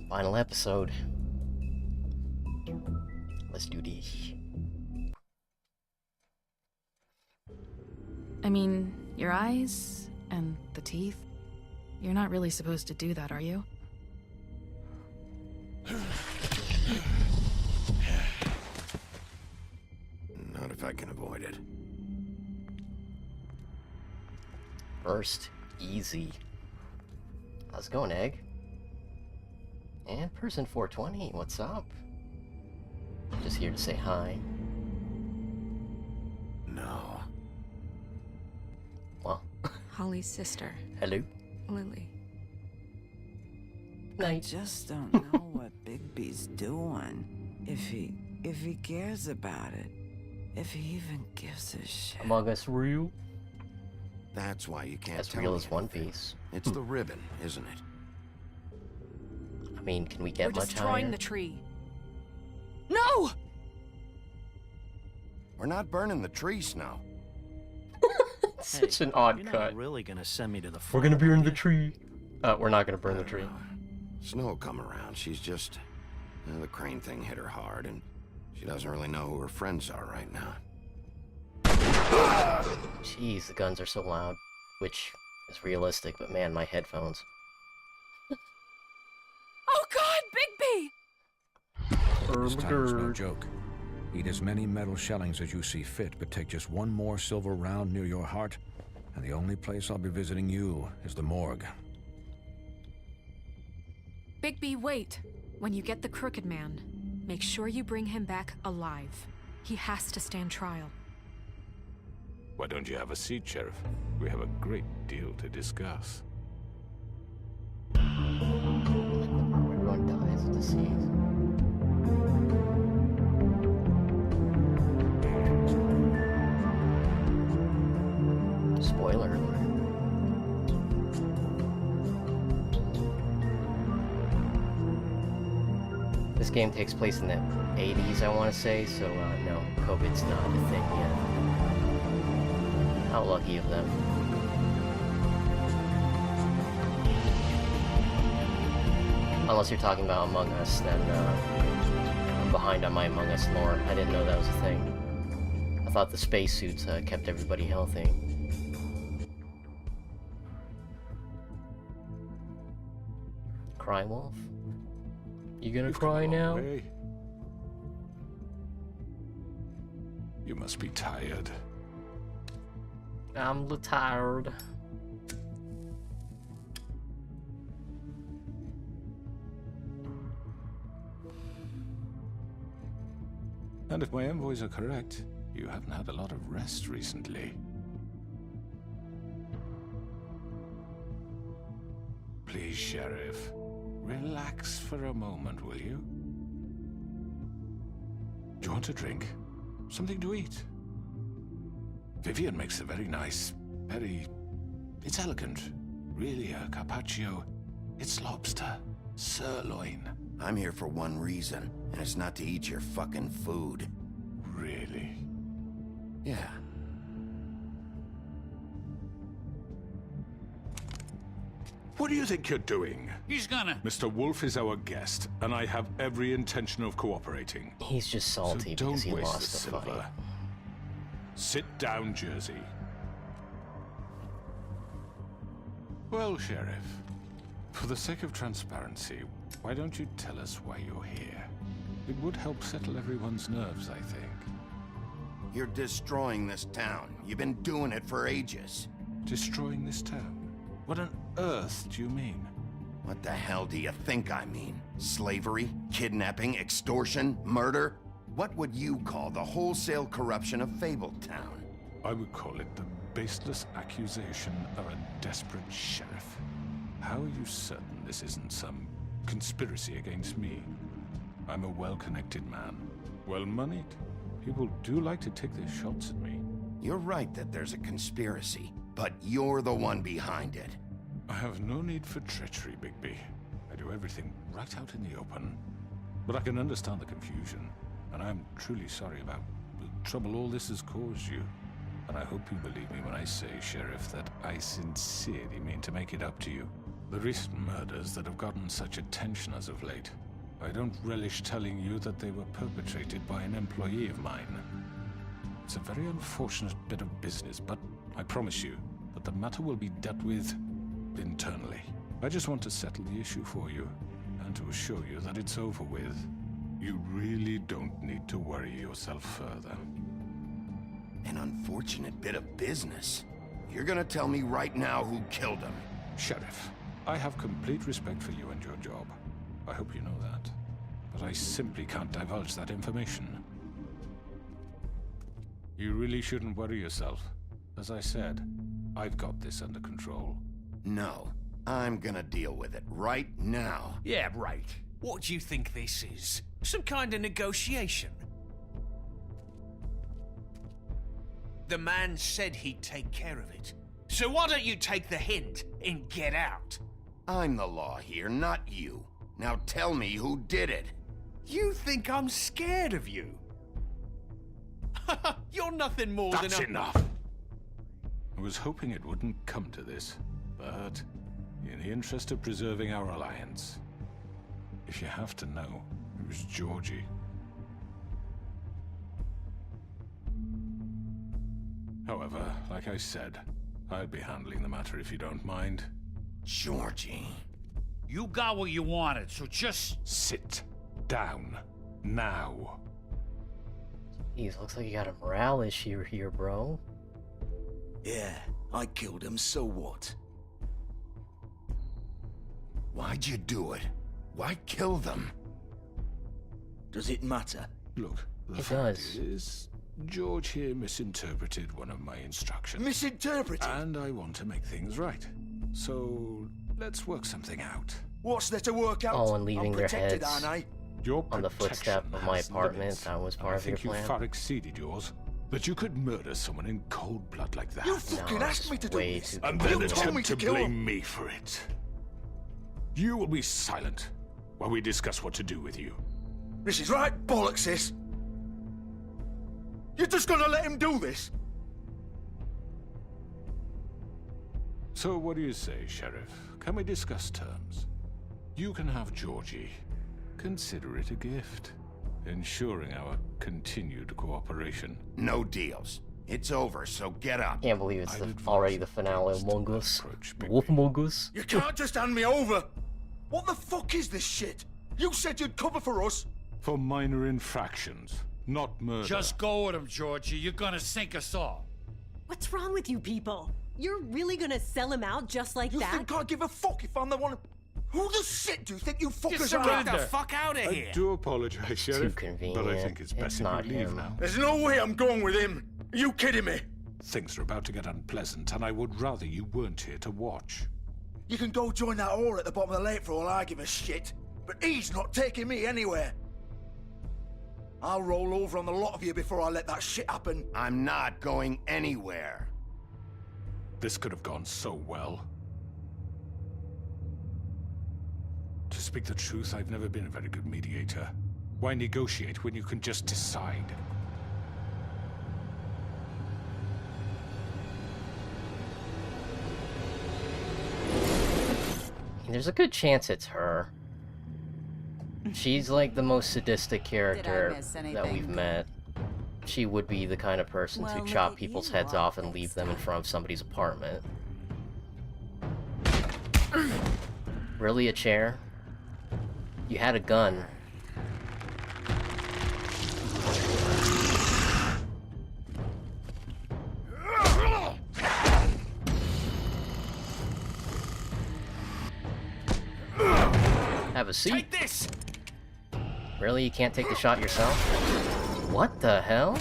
Final episode. Let's do this. I mean, your eyes and the teeth. You're not really supposed to do that, are you? Not if I can avoid it. First, easy. How's it going, Egg? And person 420, what's up? Just here to say hi. No. Well, Holly's sister, hello. Lily. I Night. just don't know what Bigby's doing. If he cares about it. If he even gives a shit. Among Us real? That's why you can't As tell real me as One anything. Piece. It's the ribbon, isn't it? I mean, can we get We're much destroying higher? the tree. No! We're not burning the tree, Snow. Such an odd You're cut. not really gonna send me to the We're gonna farm, burn are the you? tree. We're not gonna burn the I don't tree. know. Snow will come around. She's just... the crane thing hit her hard, and she doesn't really know who her friends are right now. Jeez, the guns are so loud. Which is realistic, but man, my headphones. Oh God, Bigby! This time is no joke. Eat as many metal shellings as you see fit, but take just one more silver round near your heart, and the only place I'll be visiting you is the morgue. Bigby, wait. When you get the Crooked Man, make sure you bring him back alive. He has to stand trial. Why don't you have a seat, Sheriff? We have a great deal to discuss. Everyone dies at the seas. Spoiler alert. This game takes place in the 80s, I want to say, so no, COVID's not a thing yet. How lucky of them. Unless you're talking about Among Us, then I'm behind on my Among Us lore. I didn't know that was a thing. I thought the spacesuits kept everybody healthy. Cry Wolf? You gonna You've come cry a long now? way. You must be tired. I'm tired. And if my envoys are correct, you haven't had a lot of rest recently. Please, Sheriff, relax for a moment, will you? Do you want a drink? Something to eat? Vivian makes a very nice, it's elegant. Really a carpaccio. It's lobster, sirloin. I'm here for one reason, and it's not to eat your fucking food. Really? Yeah. What do you think you're doing? He's gonna. Mr. Wolf is our guest, and I have every intention of cooperating. He's just So salty don't because he waste lost the the silver. fight. Sit down, Jersey. Well, Sheriff, for the sake of transparency, why don't you tell us why you're here? It would help settle everyone's nerves, I think. You're destroying this town. You've been doing it for ages. Destroying this town? What on earth do you mean? What the hell do you think I mean? Slavery? Kidnapping? Extortion? Murder? What would you call the wholesale corruption of Fabletown? I would call it the baseless accusation of a desperate sheriff. How are you certain this isn't some conspiracy against me? I'm a well-connected man, well-moneyed. People do like to take their shots at me. You're right that there's a conspiracy, but you're the one behind it. I have no need for treachery, Bigby. I do everything right out in the open. But I can understand the confusion, and I am truly sorry about the trouble all this has caused you. And I hope you believe me when I say, Sheriff, that I sincerely mean to make it up to you. The recent murders that have gotten such attention as of late, I don't relish telling you that they were perpetrated by an employee of mine. It's a very unfortunate bit of business, but I promise you that the matter will be dealt with internally. I just want to settle the issue for you, and to assure you that it's over with. You really don't need to worry yourself further. An unfortunate bit of business. You're gonna tell me right now who killed him. Sheriff, I have complete respect for you and your job. I hope you know that. But I simply can't divulge that information. You really shouldn't worry yourself. As I said, I've got this under control. No, I'm gonna deal with it right now. Yeah, right. What do you think this is? Some kind of negotiation? The man said he'd take care of it. So why don't you take the hint and get out? I'm the law here, not you. Now tell me who did it. You think I'm scared of you? You're nothing more than That's a... enough! I was hoping it wouldn't come to this, but in the interest of preserving our alliance, if you have to know, it was Georgie. However, like I said, I'll be handling the matter if you don't mind. Georgie. You got what you wanted, so just... Sit down. Now. Jeez, looks like you got a morale issue here, bro. Yeah, I killed him, so what? Why'd you do it? Why kill them? Does it matter? Look, the It fact does. is, George here misinterpreted one of my instructions. Misinterpreted? And I want to make things right. So, let's work something out. What's there to work out? Oh, and leaving I'm their protected, heads aren't I? Your on the protection footstep of my has apartment, limits, that was and part I of your think you plan? far exceeded yours. That you could murder someone in cold blood like that. You fucking No, asked it's me to do way this. too And You then told me attempt to to kill blame him. me for it. You will be silent while we discuss what to do with you. This is right bollocks, this. You're just gonna let him do this? So what do you say, Sheriff? Can we discuss terms? You can have Georgie. Consider it a gift, ensuring our continued cooperation. No deals. It's over, so get up. Can't believe it's I'd advise already the finale of against Among Us. approach, The Bigby. Wolf Among Us. You can't just hand me over. What the fuck is this shit? You said you'd cover for us. For minor infractions, not murder. Just go with him, Georgie. You're gonna sink us all. What's wrong with you people? You're really gonna sell him out just like You that? think I give a fuck if I'm the one? Who the shit do you think you fuckers surrender. are? Get the fuck out of I do apologize, Sheriff, but I convenient. think it's It's best if not you leave him. now. There's no way I'm going with him. Are you kidding me? Things are about to get unpleasant, and I would rather you weren't here to watch. You can go join that whore at the bottom of the lake for all I give a shit. But he's not taking me anywhere. I'll roll over on the lot of you before I let that shit happen. I'm not going anywhere. This could have gone so well. To speak the truth, I've never been a very good mediator. Why negotiate when you can just decide? There's a good chance it's her. She's like the most sadistic character miss that anything? we've met. She would be the kind of person Well, to look chop at people's you, heads all off and leave them in front of somebody's apartment. Really, a chair? You had a gun. Have a seat. Take this! Really, you can't take the shot yourself? What the hell?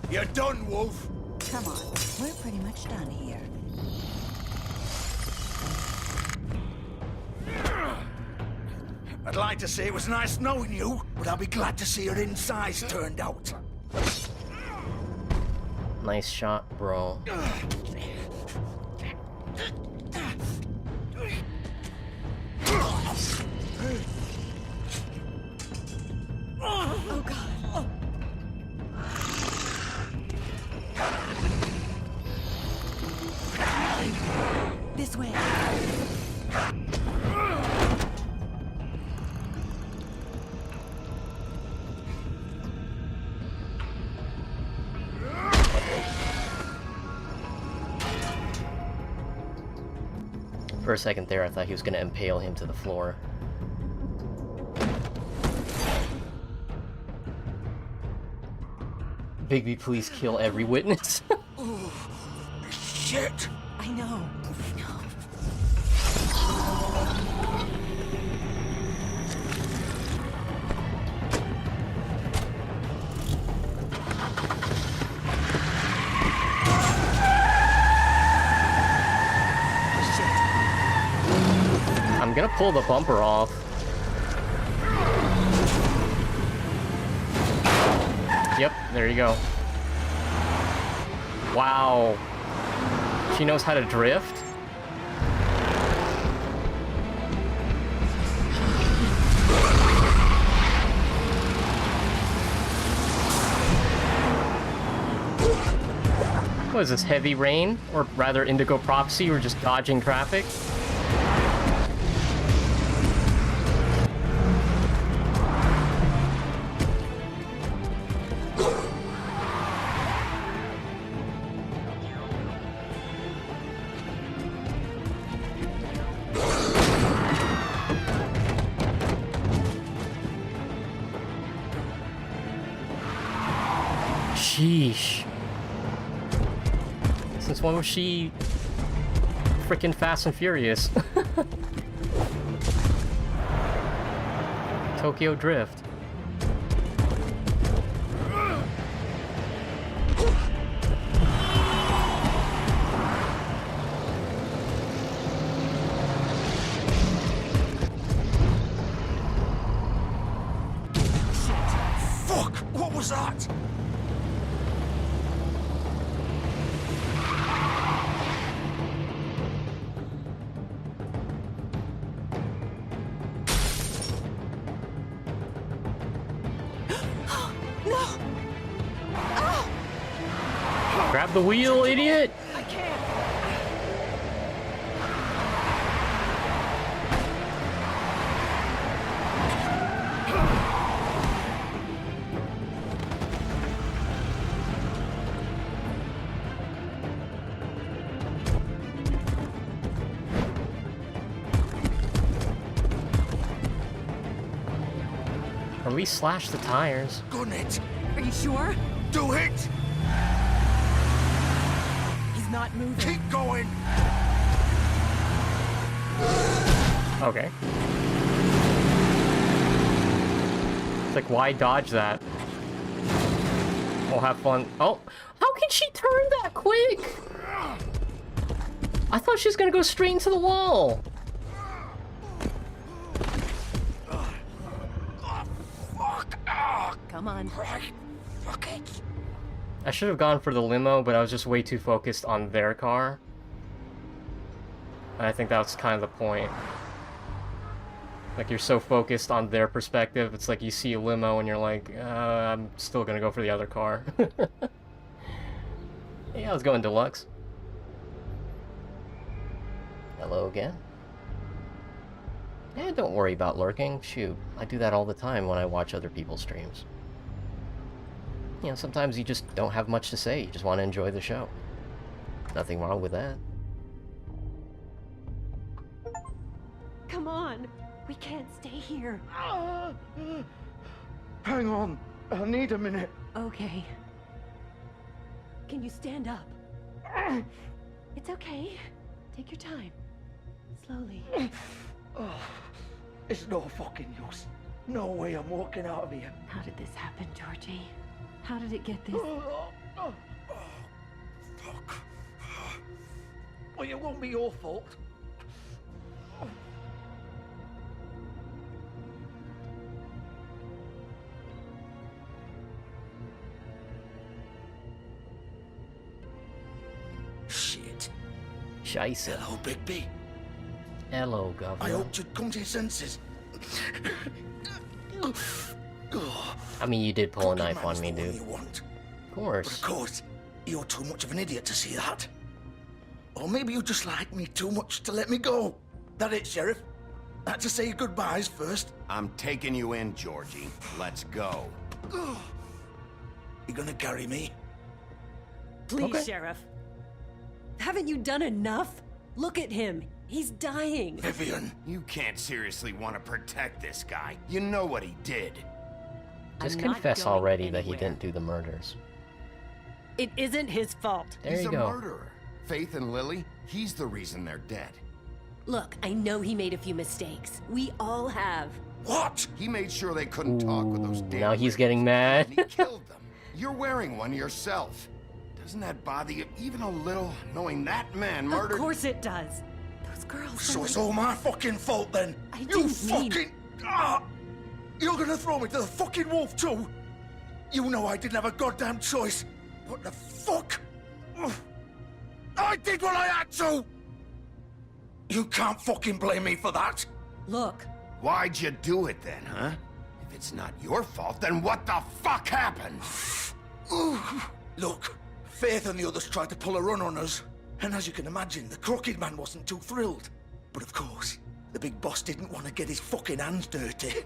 You're done, Wolf. Come on, we're pretty much done here. I'd like to say it was nice knowing you, but I'll be glad to see your insides turned out. Nice shot, bro. Oh god. This way. For a second there, I thought he was going to impale him to the floor. Bigby, please kill every witness. Shit! I know. I'm gonna pull the bumper off. Yep, there you go. Wow. She knows how to drift? What is this, heavy rain? Or rather indigo prophecy, or just dodging traffic? Sheesh. Since when was she freaking Fast and Furious? Tokyo Drift. Fuck! What was that? Grab the wheel, idiot! I can't. Or we slash the tires. Gun it! Are you sure? Do it! He's not moving. Keep going! Okay. It's like, why dodge that? We'll have fun. Oh, how can she turn that quick? I thought she was gonna go straight into the wall. Come on. Right. Fuck it. I should have gone for the limo, but I was just way too focused on their car. And I think that's kind of the point. Like, you're so focused on their perspective, it's like you see a limo and you're like, I'm still gonna go for the other car. Yeah, I was going deluxe. Hello again. Yeah, don't worry about lurking. Shoot, I do that all the time when I watch other people's streams. You know, sometimes you just don't have much to say. You just want to enjoy the show. Nothing wrong with that. Come on. We can't stay here. Hang on. I need a minute. Okay. Can you stand up? It's okay. Take your time. Slowly. It's no fucking use. No way I'm walking out of here. How did this happen, Georgie? How did it get this? Fuck. Well, it won't be your fault. Shit. Scheisse. Hello, Bigby. Hello, Governor. I hoped you'd come to your senses. I mean, you did pull a knife on me, Man's the one dude. you want. Of course. But of course, you're too much of an idiot to see that. Or maybe you just like me too much to let me go. That it, Sheriff? Had to say goodbyes first. I'm taking you in, Georgie. Let's go. You gonna carry me? Please, Okay. Sheriff. Haven't you done enough? Look at him. He's dying. Vivian. You can't seriously want to protect this guy. You know what he did. Just I'm not confess going already that he anywhere. didn't do the murders. It isn't his fault. There He's you a go. murderer. Faith and Lily, he's the reason they're dead. Look, I know he made a few mistakes. We all have. What? He made sure they couldn't talk with those Ooh, damn now he's ribbons, getting mad. and he killed them. You're wearing one yourself. Doesn't that bother you even a little, knowing that man murdered... Of course it does. Those girls. So it's all my fucking fault then? I You didn't mean- fucking... Ah! You're gonna throw me to the fucking wolf too? You know I didn't have a goddamn choice. What the fuck? Ugh. I did what I had to! You can't fucking blame me for that. Look, Why'd you do it then, huh? If it's not your fault, then what the fuck happened? Look, Faith and the others tried to pull a run on us. And as you can imagine, the Crooked Man wasn't too thrilled. But of course, the big boss didn't want to get his fucking hands dirty.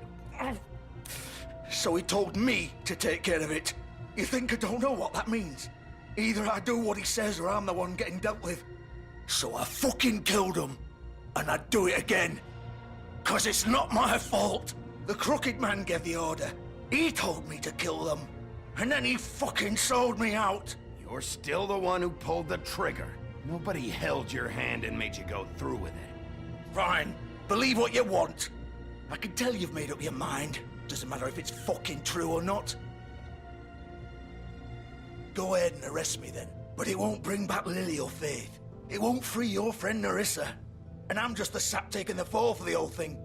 So he told me to take care of it. You think I don't know what that means? Either I do what he says or I'm the one getting dealt with. So I fucking killed him. And I'd do it again. 'Cause it's not my fault. The Crooked Man gave the order. He told me to kill them. And then he fucking sold me out. You're still the one who pulled the trigger. Nobody held your hand and made you go through with it. Fine. Believe what you want. I can tell you've made up your mind. Doesn't matter if it's fucking true or not. Go ahead and arrest me then. But it won't bring back Lily or Faith. It won't free your friend Narissa. And I'm just the sap taking the fall for the whole thing.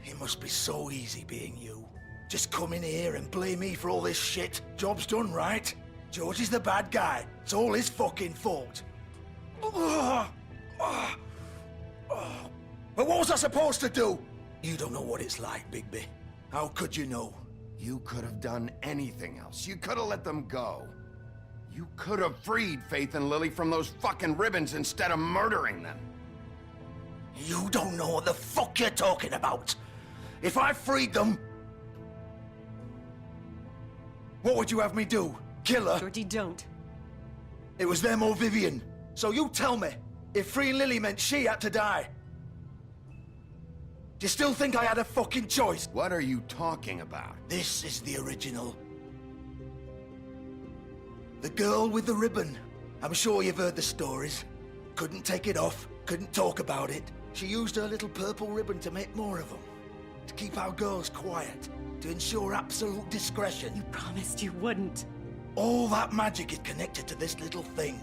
It must be so easy being you. Just come in here and blame me for all this shit. Job's done, right? George is the bad guy. It's all his fucking fault. But what was I supposed to do? You don't know what it's like, Bigby. How could you know? You could have done anything else. You could have let them go. You could have freed Faith and Lily from those fucking ribbons instead of murdering them. You don't know what the fuck you're talking about. If I freed them... What would you have me do? Kill her? Georgie, don't. It was them or Vivian. So you tell me, if freeing Lily meant she had to die. Do you still think I had a fucking choice? What are you talking about? This is the original. The girl with the ribbon. I'm sure you've heard the stories. Couldn't take it off, couldn't talk about it. She used her little purple ribbon to make more of them. To keep our girls quiet. To ensure absolute discretion. You promised you wouldn't. All that magic is connected to this little thing.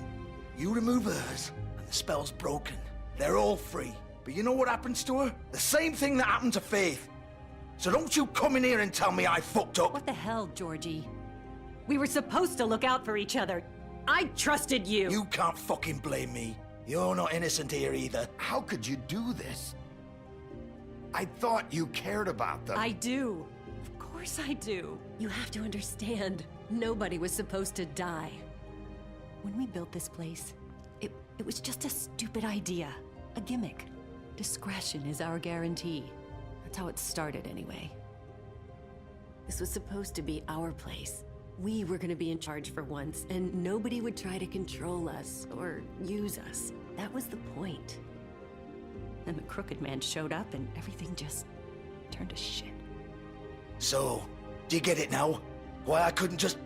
You remove hers, and the spell's broken. They're all free. But you know what happens to her? The same thing that happened to Faith. So don't you come in here and tell me I fucked up. What the hell, Georgie? We were supposed to look out for each other. I trusted you. You can't fucking blame me. You're not innocent here either. How could you do this? I thought you cared about them. I do. Of course I do. You have to understand. Nobody was supposed to die. When we built this place, it was just a stupid idea. A gimmick. Discretion is our guarantee. That's how it started anyway. This was supposed to be our place. We were gonna be in charge for once, and nobody would try to control us or use us. That was the point. Then the Crooked Man showed up and everything just turned to shit. So, do you get it now? Why I couldn't just...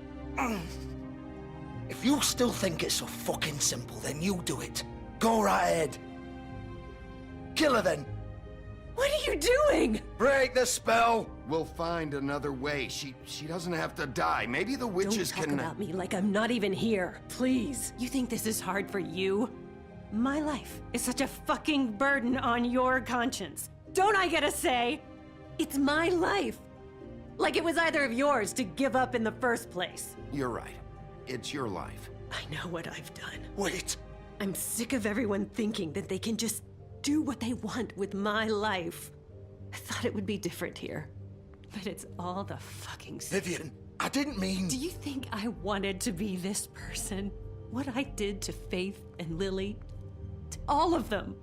If you still think it's so fucking simple, then you do it. Go right ahead. Kill her then. What are you doing? Break the spell. We'll find another way. She doesn't have to die. Maybe the witches Don't talk can... about me like I'm not even here. Please. You think this is hard for you? My life is such a fucking burden on your conscience. Don't I get a say? It's my life. Like it was either of yours to give up in the first place. You're right. It's your life. I know what I've done. Wait. I'm sick of everyone thinking that they can just do what they want with my life. I thought it would be different here. But it's all the fucking same. Vivian, I didn't mean... Do you think I wanted to be this person? What I did to Faith and Lily? To all of them?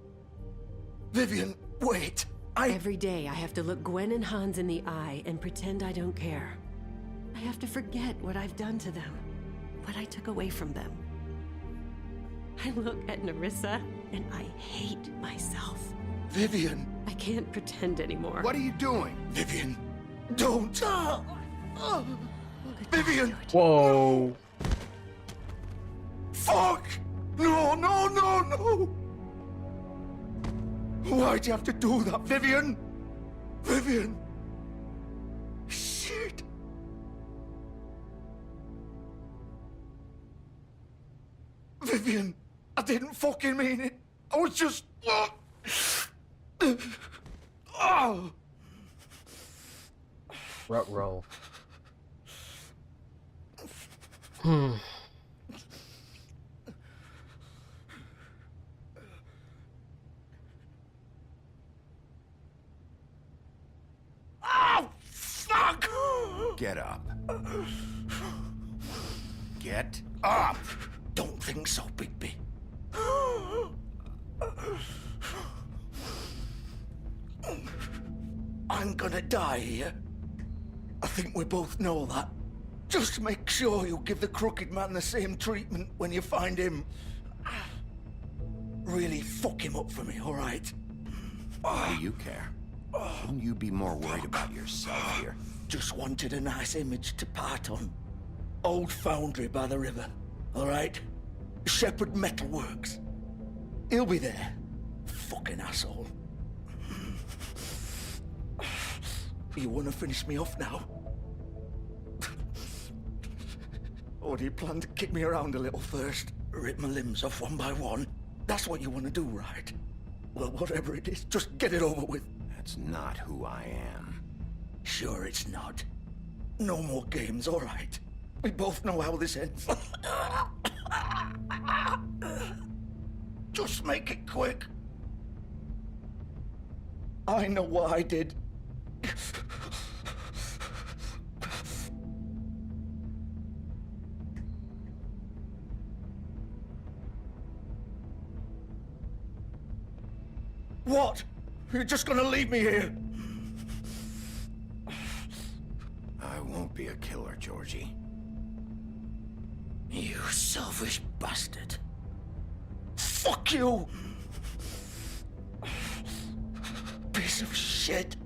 Vivian, wait. Every day I have to look Gwen and Hans in the eye and pretend I don't care. I have to forget what I've done to them, what I took away from them. I look at Nerissa and I hate myself. Vivian. I can't pretend anymore. What are you doing? Vivian, don't. Vivian. Whoa. Fuck! No, no, no, no! Why'd you have to do that, Vivian? Vivian! Shit! Vivian, I didn't fucking mean it. I was just... Oh! Ruh-roh. Oh, fuck! Get up. Get up! Don't think so, Bigby. I'm gonna die here. I think we both know that. Just make sure you give the Crooked Man the same treatment when you find him. Really fuck him up for me, all right? Why do you care? Shouldn't you be more worried about yourself here? Just wanted a nice image to part on. Old foundry by the river, all right? Shepherd Metalworks. He'll be there. Fucking asshole. You wanna finish me off now? Or do you plan to kick me around a little first? Rip my limbs off one by one? That's what you wanna do, right? Well, whatever it is, just get it over with. That's not who I am. Sure it's not. No more games, all right? We both know how this ends. Just make it quick. I know what I did. What? You're just gonna leave me here? I won't be a killer, Georgie. You selfish bastard. Fuck you! Piece of shit.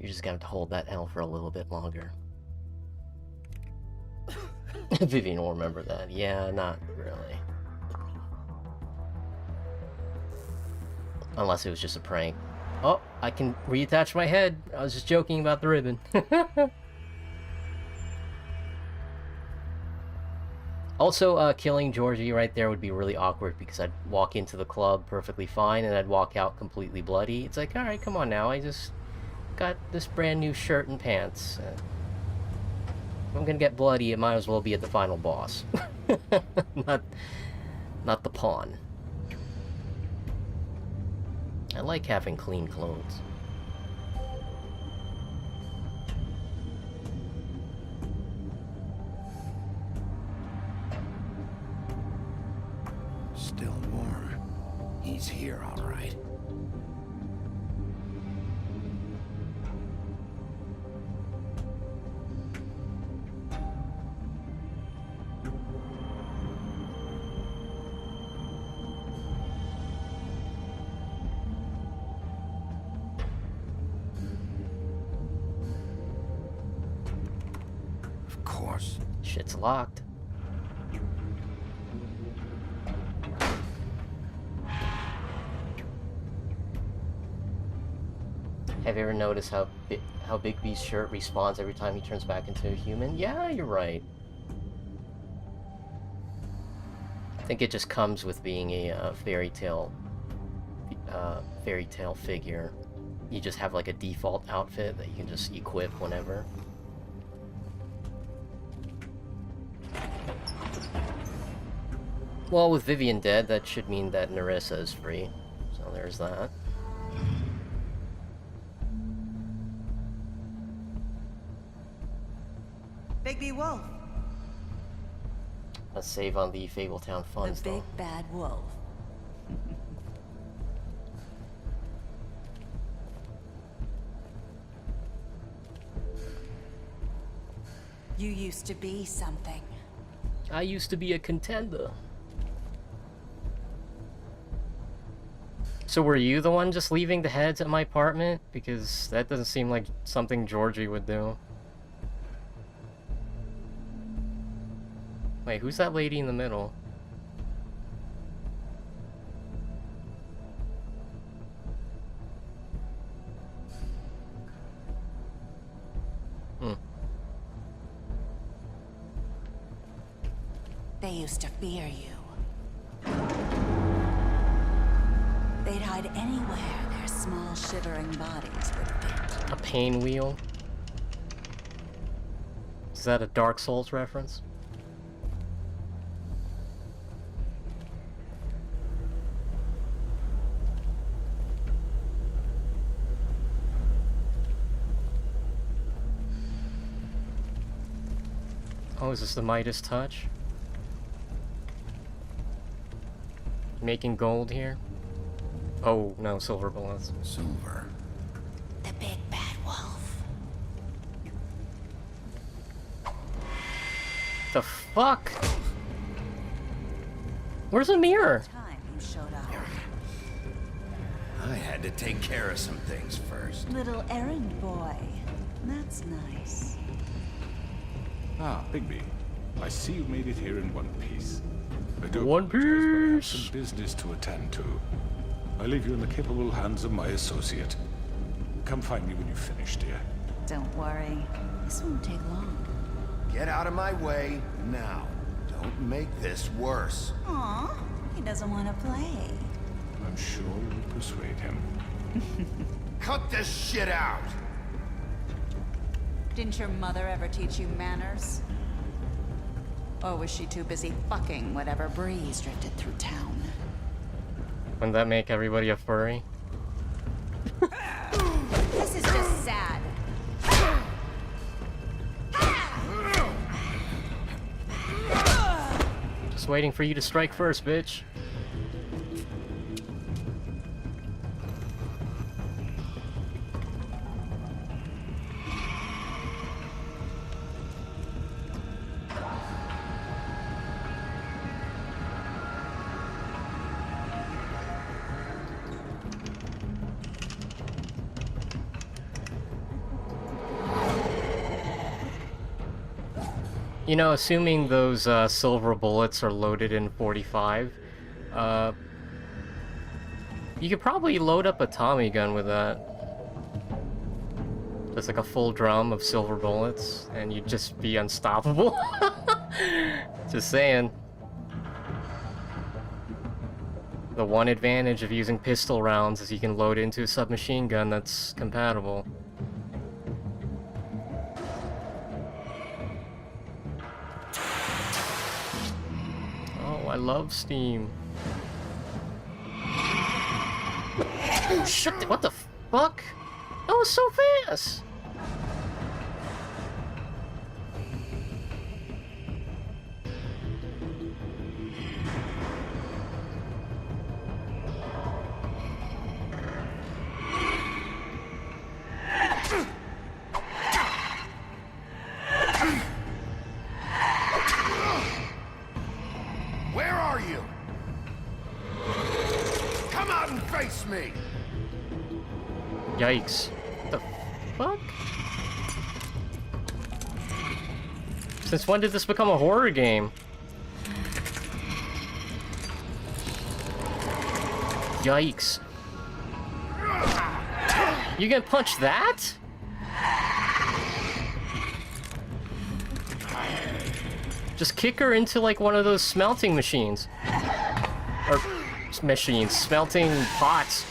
You're just gonna have to hold that L for a little bit longer. Vivian will remember that. Yeah, not really. Unless it was just a prank. Oh, I can reattach my head. I was just joking about the ribbon. Also, killing Georgie right there would be really awkward because I'd walk into the club perfectly fine and I'd walk out completely bloody. It's like, alright, come on now. I just got this brand new shirt and pants. If I'm gonna get bloody, it might as well be at the final boss. not the pawn. I like having clean clothes. Still warm. He's here, all right. Of course. Shit's locked. Have you ever noticed how Bigby's shirt respawns every time he turns back into a human? Yeah, you're right. I think it just comes with being a fairy tale figure. You just have like a default outfit that you can just equip whenever. Well, with Vivian dead, that should mean that Nerissa is free. So there's that. Bigby Wolf. a save on the Fabletown funds, The big though. bad wolf. You used to be something. I used to be a contender. So were you the one just leaving the heads at my apartment? Because that doesn't seem like something Georgie would do. Wait, who's that lady in the middle? Hmm. They used to fear you. They'd hide anywhere their small shivering bodies would fit. A pain wheel? Is that a Dark Souls reference? Oh, is this the Midas touch? Making gold here? Oh, no, silver bullets. Silver. The big bad wolf. The fuck? Where's the mirror? Time you showed up. I had to take care of some things first. Little errand boy. That's nice. Ah, Bigby. I see you made it here in one piece. I do One apologize, but I have Piece. some business to attend to. I leave you in the capable hands of my associate. Come find me when you've finished, dear. Don't worry. This won't take long. Get out of my way now. Don't make this worse. Aw, he doesn't want to play. I'm sure you'll persuade him. Cut this shit out! Didn't your mother ever teach you manners? Or was she too busy fucking whatever breeze drifted through town? Wouldn't that make everybody a furry? This is just sad. Just waiting for you to strike first, bitch. You know, assuming those silver bullets are loaded in 45, you could probably load up a Tommy gun with that. Just like a full drum of silver bullets, and you'd just be unstoppable. Just saying. The one advantage of using pistol rounds is you can load into a submachine gun that's compatible. Oh, I love Steam. Oh shit, what the fuck? That was so fast! Where are you? Come out and face me! Yikes. What the fuck? Since when did this become a horror game? Yikes. You gonna punch that? Just kick her into like one of those smelting machines. Or machines, smelting pots.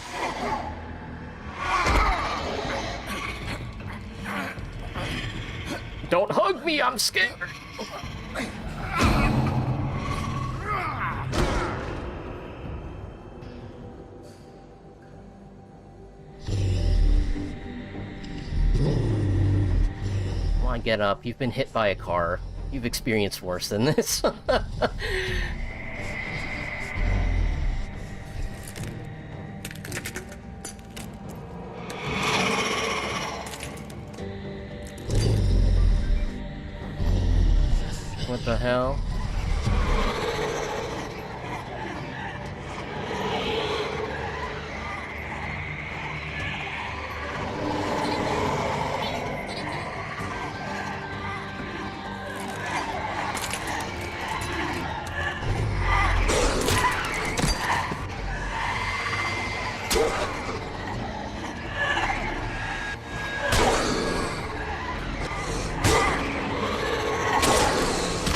Don't hug me, I'm scared. Come on, get up. You've been hit by a car. You've experienced worse than this. What the hell?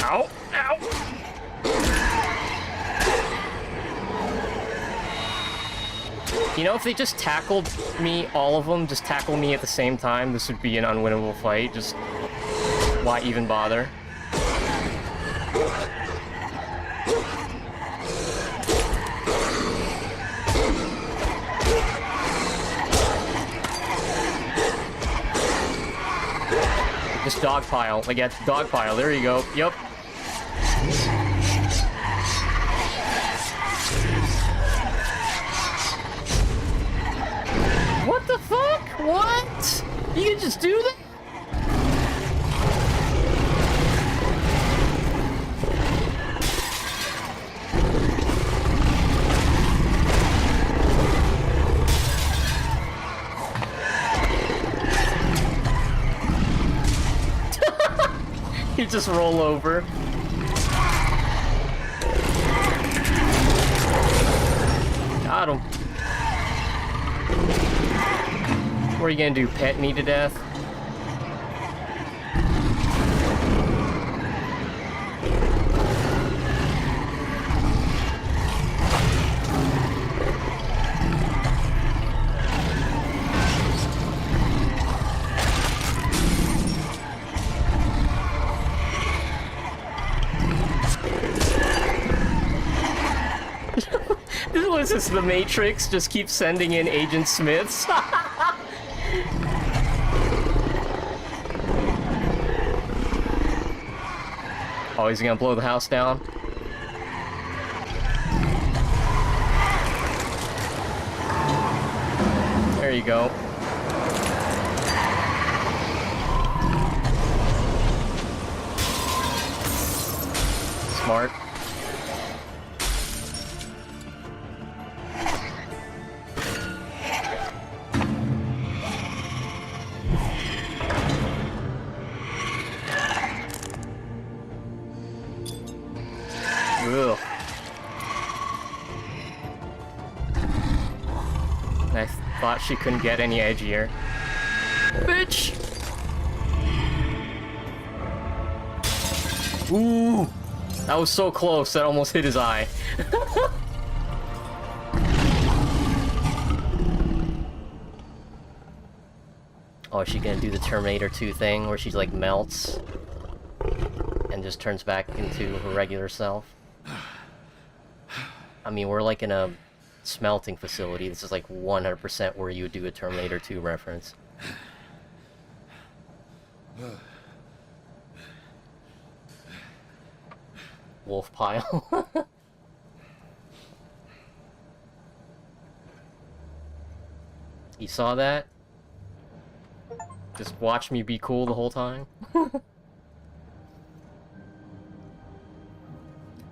Ow! Ow! You know, if they just tackled me, all of them, just tackle me at the same time, this would be an unwinnable fight. Just, why even bother? Just dogpile. Like, yeah, dogpile. There you go. Yep. What the fuck? What? You can just do that? You just roll over. Got him. What are you gonna do, pet me to death? What is this, The Matrix? Just keep sending in Agent Smiths? Oh, he's gonna blow the house down? There you go. Smart. Ugh. I thought she couldn't get any edgier. Bitch! Ooh! That was so close, that almost hit his eye. Oh, is she gonna do the Terminator 2 thing where she's like melts and just turns back into her regular self? I mean, we're like in a smelting facility. This is like 100% where you would do a Terminator 2 reference. Wolf pile. You saw that? Just watch me be cool the whole time.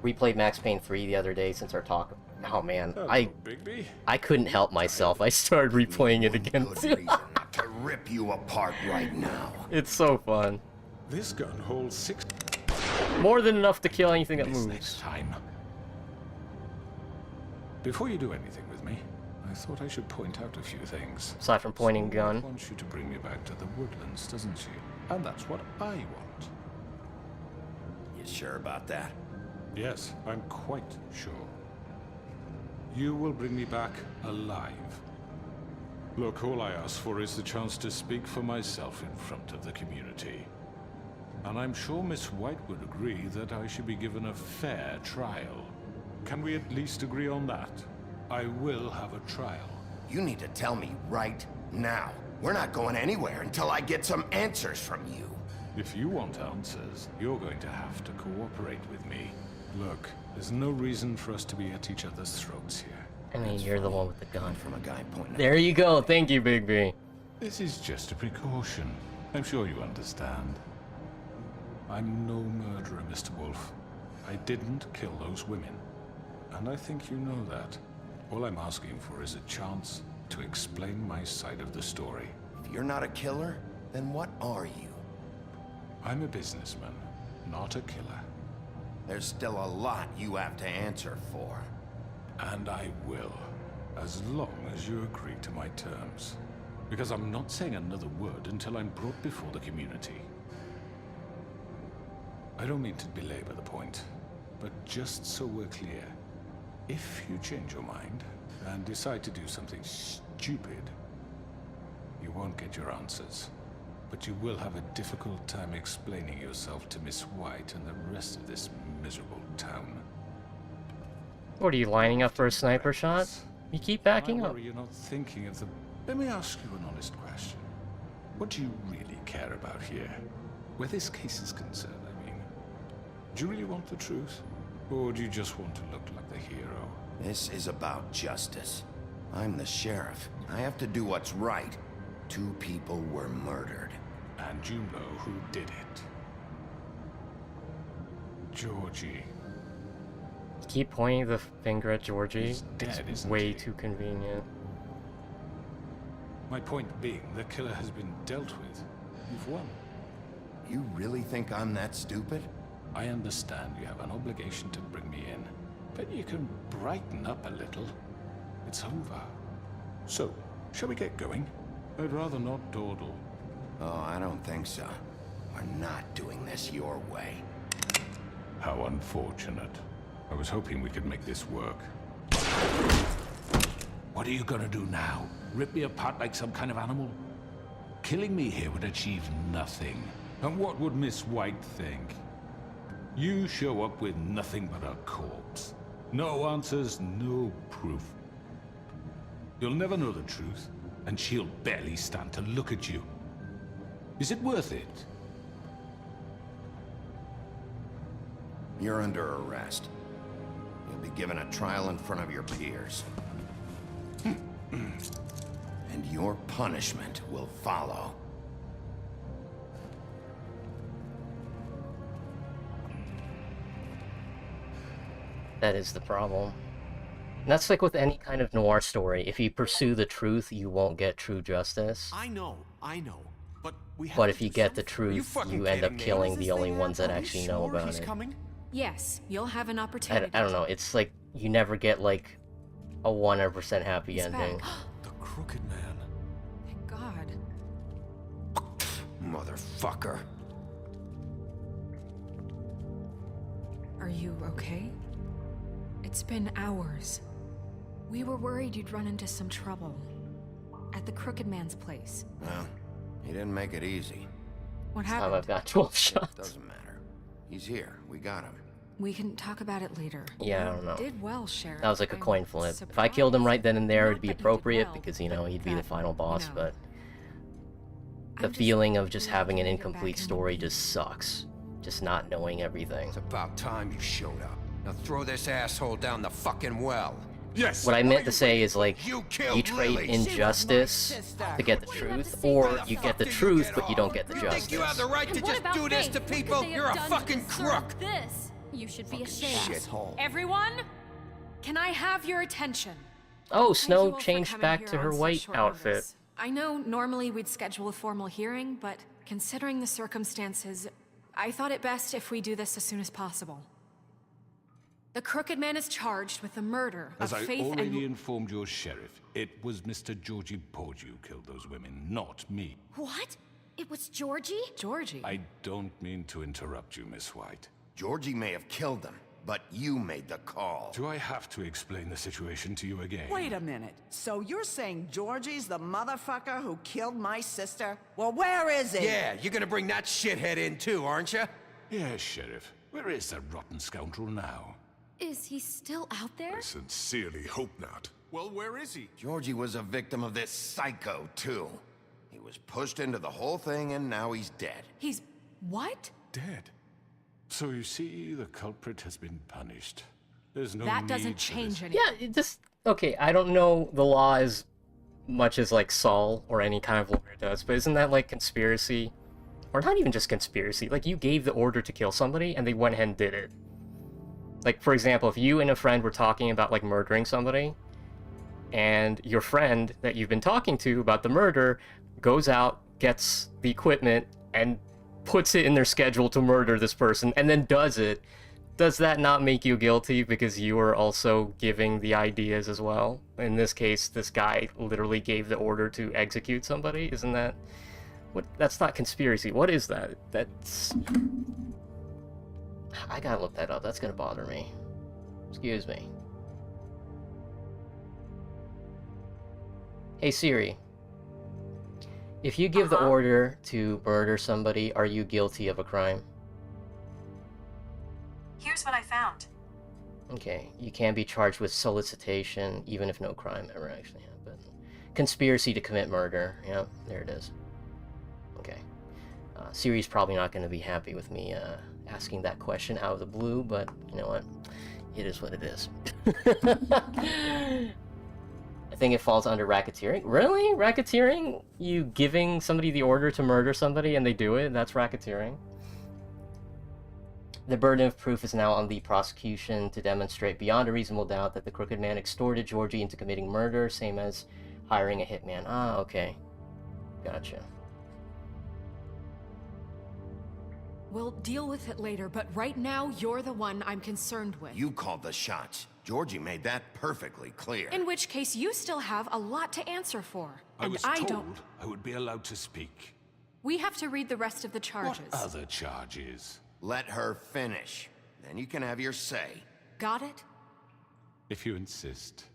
We played Max Payne 3 the other day since our talk. Oh man, I couldn't help myself. I started replaying it again. Good reason to rip you apart right now. It's so fun. This gun holds 6. More than enough to kill anything that This moves. next time. Before you do anything with me, I thought I should point out a few things. Aside from pointing gun. She wants you to bring me back to the woodlands, doesn't she? And that's what I want. You sure about that? Yes, I'm quite sure. You will bring me back alive. Look, all I ask for is the chance to speak for myself in front of the community. And I'm sure Miss White would agree that I should be given a fair trial. Can we at least agree on that? I will have a trial. You need to tell me right now. We're not going anywhere until I get some answers from you. If you want answers, you're going to have to cooperate with me. Look, there's no reason for us to be at each other's throats here. I mean, you're the one with the gun. From a guy pointing. There you go. Thank you, Big B. This is just a precaution. I'm sure you understand. I'm no murderer, Mr. Wolf. I didn't kill those women. And I think you know that. All I'm asking for is a chance to explain my side of the story. If you're not a killer, then what are you? I'm a businessman, not a killer. There's still a lot you have to answer for. And I will, as long as you agree to my terms. Because I'm not saying another word until I'm brought before the community. I don't mean to belabor the point, but just so we're clear, if you change your mind and decide to do something stupid, you won't get your answers. But you will have a difficult time explaining yourself to Miss White and the rest of this miserable town. What are you lining up for a sniper shot? You keep backing I up. worry you're not thinking of the... Let me ask you an honest question. What do you really care about here? Where this case is concerned, I mean. Do you really want the truth? Or do you just want to look like the hero? This is about justice. I'm the sheriff. I have to do what's right. 2 people were murdered. And you know who did it. Georgie. Keep pointing the finger at Georgie. He's dead, It's isn't way he? too convenient. My point being, the killer has been dealt with. You've won. You really think I'm that stupid? I understand you have an obligation to bring me in, but you can brighten up a little. It's over. So, shall we get going? I'd rather not dawdle. Oh, I don't think so. We're not doing this your way. How unfortunate. I was hoping we could make this work. What are you gonna do now? Rip me apart like some kind of animal? Killing me here would achieve nothing. And what would Miss White think? You show up with nothing but a corpse. No answers, no proof. You'll never know the truth, and she'll barely stand to look at you. Is it worth it? You're under arrest. You'll be given a trial in front of your peers. And your punishment will follow. That is the problem. And that's like with any kind of noir story. If you pursue the truth, you won't get true justice. I know. But we have But to if you do get the something. truth, you end up killing the only ones that actually know about he's it. coming? Yes, you'll have an I opportunity. don't know. It's like you never get like a 100% happy He's ending. back. The Crooked Man. Thank God. Motherfucker. Are you okay? It's been hours. We were worried you'd run into some trouble. At the Crooked Man's place. Well, he didn't make it easy. What Time happened? I've got 12 shots. Doesn't matter. He's here. We got him. We can talk about it later. Yeah, I You don't know. Did well, Sheriff. That was like a I'm coin flip. If I killed him right then and there, Not it'd be that you did appropriate well, because, you know, but he'd be the that, final boss, you know, but the I'm just feeling of just glad having an to get back incomplete in story the just sucks. Just not knowing everything. It's about time you showed up. Now throw this asshole down the fucking well. Yes. What I meant to say is, like, You you killed trade Lily. injustice to get the truth, or you get the truth, but you don't get the You think you have justice. the right to just do this to people? You're a fucking crook. This. You should be ashamed. Shithole. Everyone, can I have your attention? Oh, Thank you Snow all for changed coming back here to on her such white short outfit. notice. I know normally we'd schedule a formal hearing, but considering the circumstances, I thought it best if we do this as soon as possible. The Crooked Man is charged with the murder As of I Faith already and... informed your sheriff, it was Mr. Georgie Porgy who killed those women, not me. What? It was Georgie? Georgie? I don't mean to interrupt you, Miss White. Georgie may have killed them, but you made the call. Do I have to explain the situation to you again? Wait a minute. So you're saying Georgie's the motherfucker who killed my sister? Well, where is he? Yeah, you're gonna bring that shithead in too, aren't you? Yes, Sheriff. Where is that rotten scoundrel now? Is he still out there? I sincerely hope not. Well, where is he? Georgie was a victim of this psycho, too. He was pushed into the whole thing, and now he's dead. He's What? Dead. So you see, the culprit has been punished. There's no That need doesn't for change this. anything. Yeah, it just okay. I don't know the law as much as like Saul or any kind of lawyer does, but isn't that like conspiracy, or not even just conspiracy? Like you gave the order to kill somebody and they went ahead and did it. Like for example, if you and a friend were talking about like murdering somebody, and your friend that you've been talking to about the murder goes out, gets the equipment, and puts it in their schedule to murder this person, and then does it, does that not make you guilty because you were also giving the ideas as well? In this case, this guy literally gave the order to execute somebody. Isn't that... what? That's not conspiracy. What is that? That's... I gotta look that up. That's gonna bother me. Excuse me. Hey Siri. If you give the order to murder somebody, are you guilty of a crime? Here's what I found. Okay, you can be charged with solicitation, even if no crime ever actually happened. Conspiracy to commit murder. Yeah, there it is. Okay. Siri's probably not going to be happy with me asking that question out of the blue, but you know what? It is what it is. I think it falls under racketeering. Really? Racketeering? You giving somebody the order to murder somebody and they do it? That's racketeering? The burden of proof is now on the prosecution to demonstrate beyond a reasonable doubt that the Crooked Man extorted Georgie into committing murder, same as hiring a hitman. Ah, okay. Gotcha. We'll deal with it later, but right now, you're the one I'm concerned with. You called the shots. Georgie made that perfectly clear. In which case, you still have a lot to answer for. I And was I told don't... I would be allowed to speak. We have to read the rest of the charges. What other charges? Let her finish. Then you can have your say. Got it? If you insist.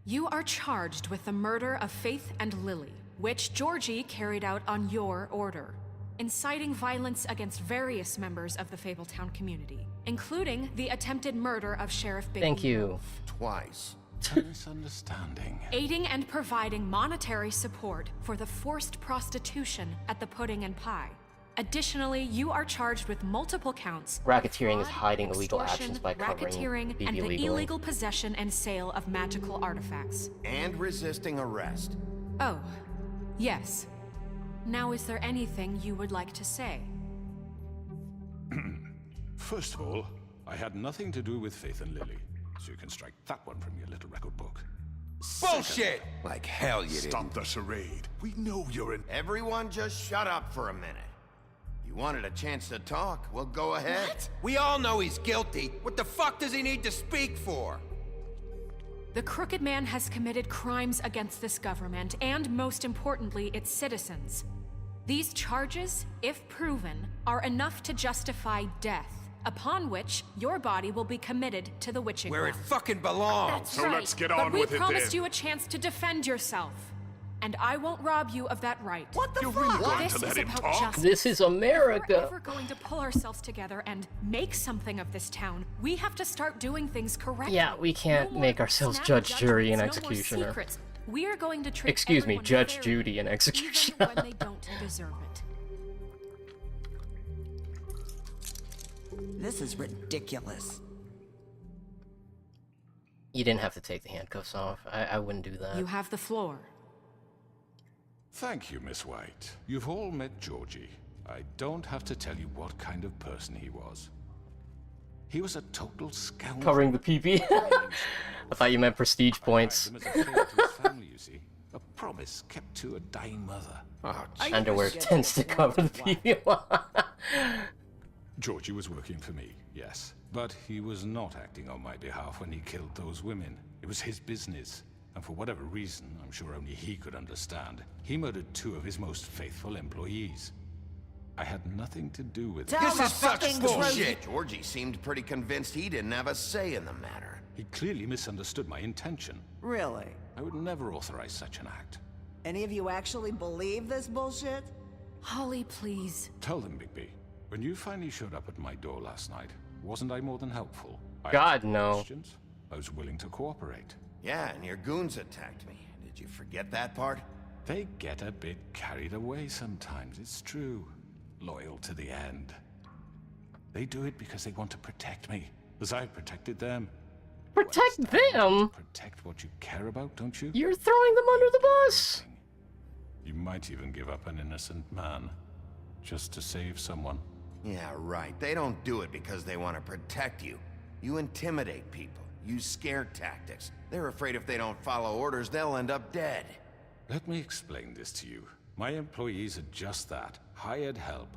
You are charged with the murder of Faith and Lily, which Georgie carried out on your order, inciting violence against various members of the Fabletown community, including the attempted murder of Sheriff Bigby. Thank you. Wolf. Twice. A misunderstanding. Aiding and providing monetary support for the forced prostitution at the Pudding and Pie. Additionally, you are charged with multiple counts. Racketeering is fraud, hiding illegal extortion, actions by covering racketeering, BB and the legally. illegal possession and sale of magical artifacts. And resisting arrest. Oh, yes. Now, is there anything you would like to say? First of all, I had nothing to do with Faith and Lily, so you can strike that one from your little record book. Bullshit! Like hell you didn't. Stop the charade. We know you're in. Everyone just shut up for a minute. You wanted a chance to talk? Well, go ahead. What? We all know he's guilty. What the fuck does he need to speak for? The Crooked Man has committed crimes against this government, and most importantly, its citizens. These charges, if proven, are enough to justify death, upon which your body will be committed to the witching Where it well. fucking belongs. That's So right. let's get but on we with it promised then. you a chance to defend yourself. And I won't rob you of that right. What the You're fuck? really going This to is let him about talk? justice. This is If we're America. ever going to pull ourselves together and make something of this town, we have to start doing things correctly. Yeah, we can't No make more ourselves snap judge, jury, and judgments, no more executioner. secrets. We are going to treat Excuse me, everyone Judge fairly, Judy and executioner. even when they don't deserve it. This is ridiculous. You didn't have to take the handcuffs off. I wouldn't do that. You have the floor. Thank you, Miss White. You've all met Georgie. I don't have to tell you what kind of person he was. He was a total scoundrel. Covering the PP. I thought you meant prestige points. I hired him as a favor to his family, you see. A promise kept to a dying mother. Underwear tends to cover the PP. Georgie was working for me, yes. But he was not acting on my behalf when he killed those women. It was his business. And for whatever reason, I'm sure only he could understand, he murdered 2 of his most faithful employees. I had nothing to do with it. This is such bullshit! Georgie seemed pretty convinced he didn't have a say in the matter. He clearly misunderstood my intention. Really? I would never authorize such an act. Any of you actually believe this bullshit? Holly, please. Tell them, Bigby. When you finally showed up at my door last night, wasn't I more than helpful? I God, asked no. questions. I was willing to cooperate. Yeah, and your goons attacked me. Did you forget that part? They get a bit carried away sometimes, it's true. Loyal to the end. They do it because they want to protect me, as I've protected them. Protect them? Protect what you care about, don't you? You're throwing them under the bus! You might even give up an innocent man, just to save someone. Yeah, right. They don't do it because they want to protect you. You intimidate people, use scare tactics. They're afraid if they don't follow orders, they'll end up dead. Let me explain this to you. My employees are just that, hired help.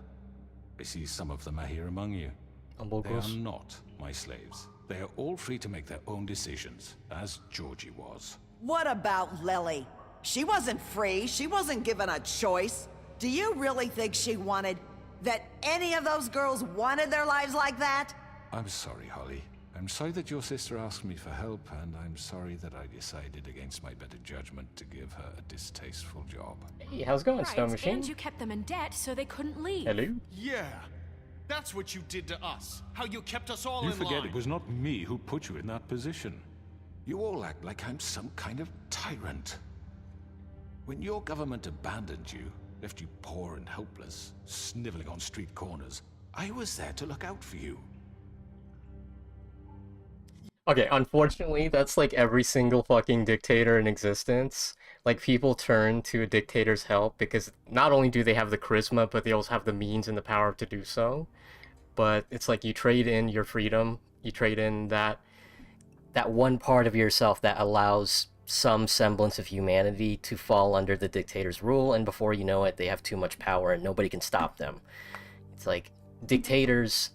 I see some of them are here among you. They are not my slaves. They are all free to make their own decisions, as Georgie was. What about Lily? She wasn't free. She wasn't given a choice. Do you really think she wanted... that any of those girls wanted their lives like that? I'm sorry, Holly. I'm sorry that your sister asked me for help, and I'm sorry that I decided against my better judgment to give her a distasteful job. Hey, how's it going, Stone Machine? And you kept them in debt so they couldn't leave. Hello? Yeah. That's what you did to us. How you kept us all You in forget line. it was not me who put you in that position. You all act like I'm some kind of tyrant. When your government abandoned you, left you poor and helpless, sniveling on street corners, I was there to look out for you. Okay, unfortunately, that's like every single fucking dictator in existence. Like, people turn to a dictator's help because not only do they have the charisma, but they also have the means and the power to do so. But it's like you trade in your freedom, you trade in that one part of yourself that allows some semblance of humanity to fall under the dictator's rule, and before you know it, they have too much power and nobody can stop them. It's like dictators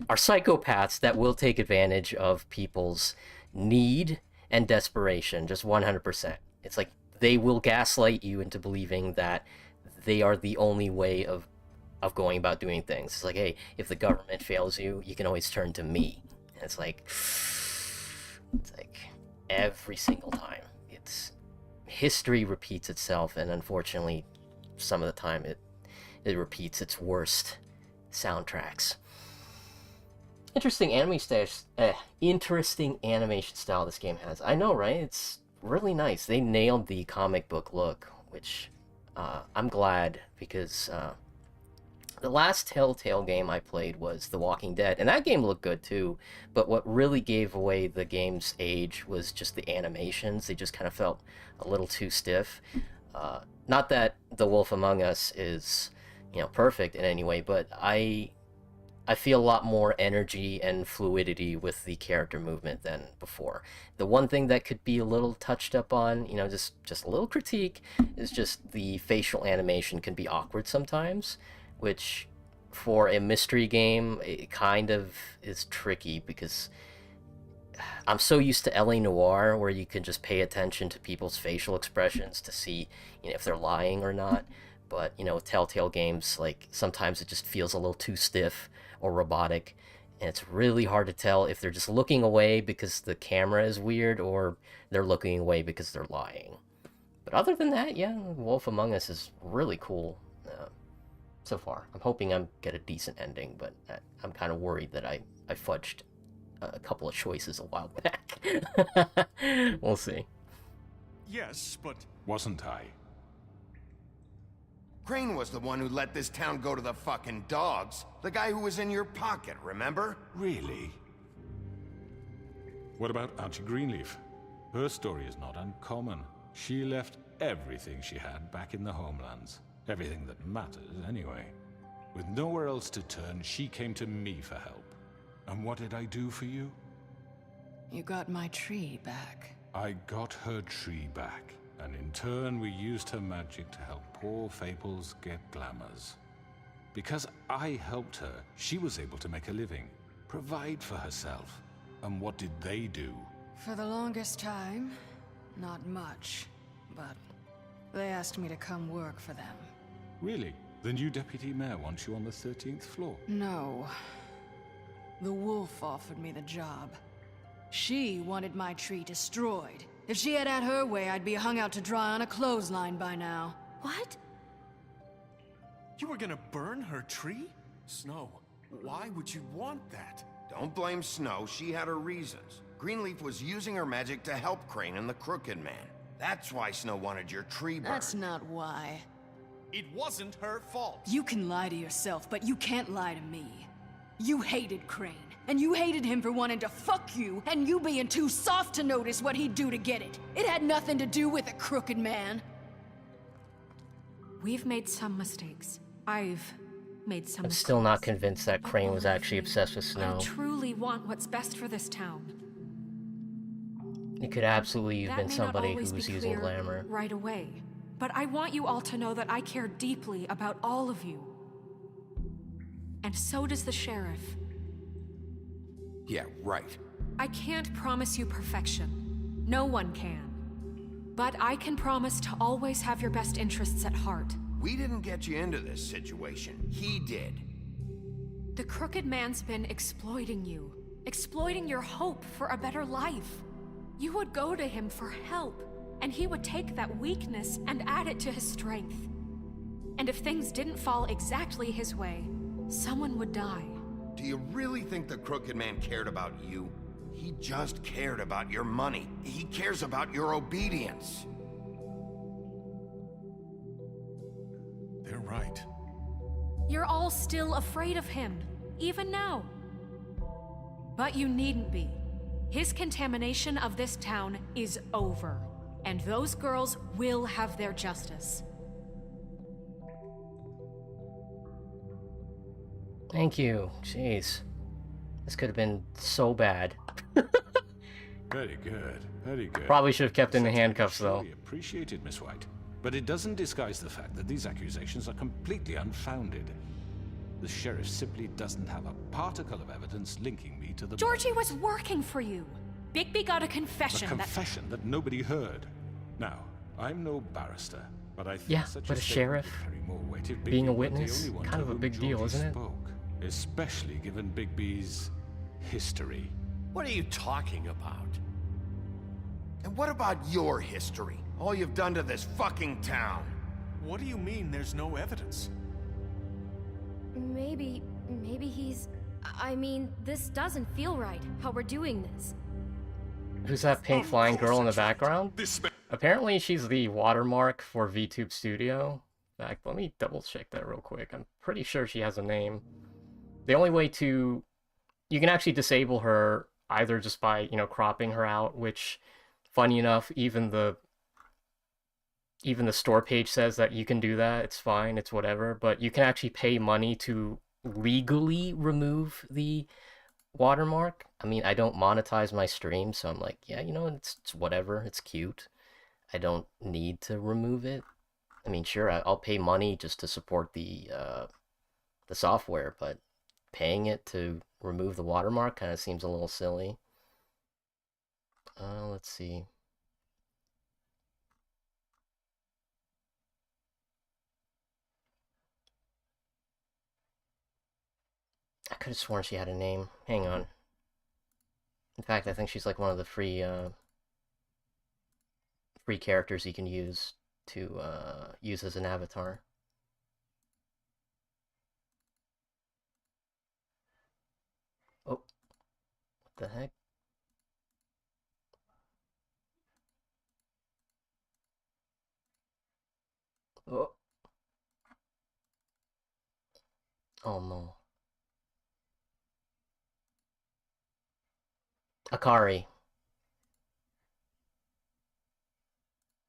are psychopaths that will take advantage of people's need and desperation, just 100%. It's like they will gaslight you into believing that they are the only way of going about doing things. It's like, hey, if the government fails you, you can always turn to me. And it's like every single time. It's history repeats itself, and unfortunately, some of the time it repeats its worst soundtracks. Interesting interesting animation style this game has. I know, right? It's really nice. They nailed the comic book look, which I'm glad, because the last Telltale game I played was The Walking Dead, and that game looked good too, but what really gave away the game's age was just the animations. They just kind of felt a little too stiff. Not that The Wolf Among Us is, perfect in any way, but I feel a lot more energy and fluidity with the character movement than before. The one thing that could be a little touched up on, just a little critique, is just the facial animation can be awkward sometimes, which for a mystery game, it kind of is tricky because I'm so used to LA Noire where you can just pay attention to people's facial expressions to see, if they're lying or not. But, with Telltale games, like, sometimes it just feels a little too stiff or robotic, and it's really hard to tell if they're just looking away because the camera is weird or they're looking away because they're lying. But other than that, yeah, Wolf Among Us is really cool so far. I'm hoping I get a decent ending, but I'm kind of worried that I fudged a couple of choices a while back. We'll see. Yes, but... Wasn't I? Crane was the one who let this town go to the fucking dogs. The guy who was in your pocket, remember? Really? What about Auntie Greenleaf? Her story is not uncommon. She left everything she had back in the homelands. Everything that matters, anyway. With nowhere else to turn, she came to me for help. And what did I do for you? You got my tree back. I got her tree back. And in turn, we used her magic to help poor Fables get glamours. Because I helped her, she was able to make a living, provide for herself. And what did they do? For the longest time, not much, but they asked me to come work for them. Really? The new deputy mayor wants you on the 13th floor? No. The wolf offered me the job. She wanted my tree destroyed. If she had her way, I'd be hung out to dry on a clothesline by now. What? You were gonna burn her tree? Snow, why would you want that? Don't blame Snow, she had her reasons. Greenleaf was using her magic to help Crane and the Crooked Man. That's why Snow wanted your tree burned. That's not why. It wasn't her fault. You can lie to yourself, but you can't lie to me. You hated Crane, and you hated him for wanting to fuck you, and you being too soft to notice what he'd do to get it. It had nothing to do with a crooked man. We've made some mistakes. I've made some I'm mistakes. still not convinced that Crane was actually obsessed with I Snow. truly want what's best for this town. It could absolutely have That been may not somebody who always was be using clear glamour. right away, but I want you all to know that I care deeply about all of you. And so does the sheriff. Yeah, right. I can't promise you perfection. No one can. But I can promise to always have your best interests at heart. We didn't get you into this situation. He did. The crooked man's been exploiting you. Exploiting your hope for a better life. You would go to him for help, and he would take that weakness and add it to his strength. And if things didn't fall exactly his way, someone would die. Do you really think the crooked man cared about you? He just cared about your money. He cares about your obedience. They're right. You're all still afraid of him, even now. But you needn't be. His contamination of this town is over, and those girls will have their justice. Thank you. Jeez. This could have been so bad. Very good, very good. Probably should have kept in the handcuffs, though. Truly appreciated, Miss White. But it doesn't disguise the fact that these accusations are completely unfounded. The sheriff simply doesn't have a particle of evidence linking me to the Georgie was working for you. Bigby got a confession A confession that nobody heard. Now, I'm no barrister, but I think Yeah, such but a statement sheriff would carry more weight if being a Bigby were the witness, only one kind to of a whom big deal, Georgie isn't it? spoke, especially given Bigby's history. What are you talking about? And what about your history? All you've done to this fucking town. What do you mean there's no evidence? Maybe he's... I mean, this doesn't feel right, how we're doing this. Who's that pink flying girl in the background? Apparently she's the watermark for VTube Studio. In fact, let me double check that real quick. I'm pretty sure she has a name. The only way to... You can actually disable her either just by, you know, cropping her out, which, funny enough, even the store page says that you can do that. It's fine, it's whatever. But you can actually pay money to legally remove the watermark. I mean, I don't monetize my stream, so I'm like, yeah, you know, it's whatever. It's cute. I don't need to remove it. I mean, sure, I'll pay money just to support the software, but paying it to remove the watermark kind of seems a little silly. Let's see. I could have sworn she had a name. Hang on. In fact, I think she's like one of the free characters you can use to use as an avatar. Oh, what the heck? Oh. Oh no. Akari.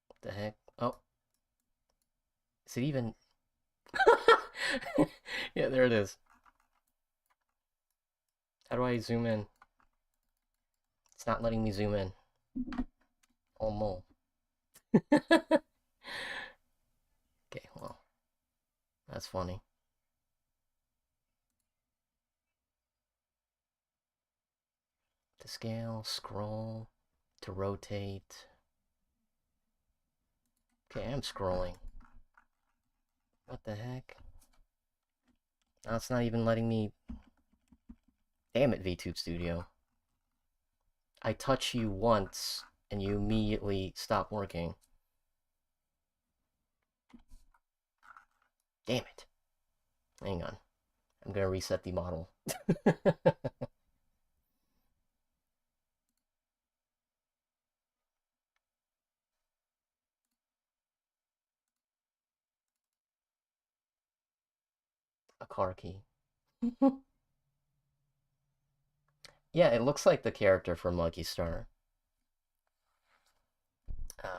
What the heck? Oh. Is it even... Yeah, there it is. How do I zoom in? It's not letting me zoom in. Oh no. Okay, well. That's funny. To scale, scroll, to rotate. Okay, I'm scrolling. What the heck? Now it's not even letting me... Damn it, VTube Studio. I touch you once, and you immediately stop working. Damn it. Hang on. I'm gonna reset the model. A car key. Yeah, it looks like the character from Lucky Star.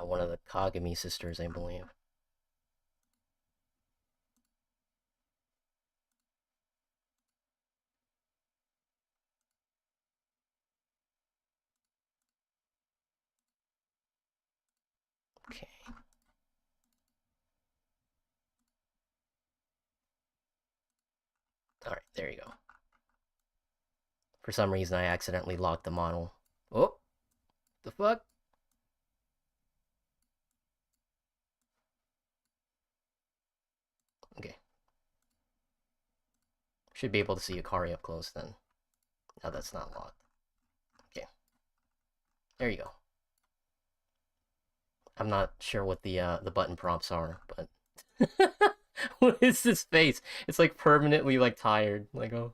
One of the Kagami sisters, I believe. Okay. Alright, there you go. For some reason, I accidentally locked the model. Oh! The fuck? Okay. Should be able to see Akari up close then. Now that's not locked. Okay. There you go. I'm not sure what the button prompts are, but what is this face? It's like permanently like tired. Like, oh.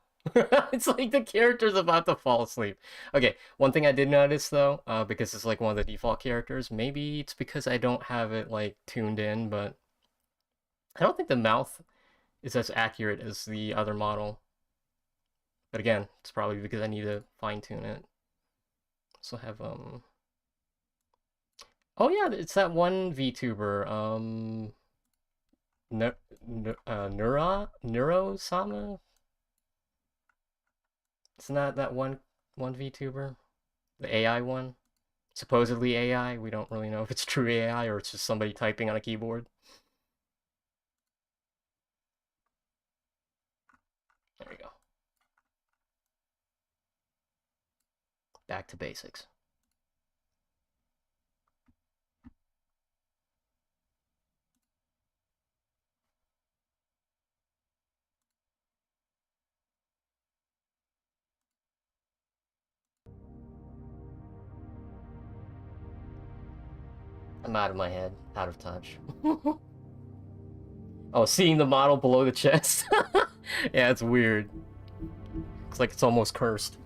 It's like the character's about to fall asleep. Okay, one thing I did notice though, because it's like one of the default characters, maybe it's because I don't have it like tuned in, but I don't think the mouth is as accurate as the other model. But again, it's probably because I need to fine tune it. So have oh yeah, it's that one VTuber, Neurosama? Isn't that one VTuber? The AI one? Supposedly AI. We don't really know if it's true AI or it's just somebody typing on a keyboard. There we go. Back to basics. I'm out of my head, out of touch. Oh, seeing the model below the chest. Yeah, it's weird. Looks like it's almost cursed.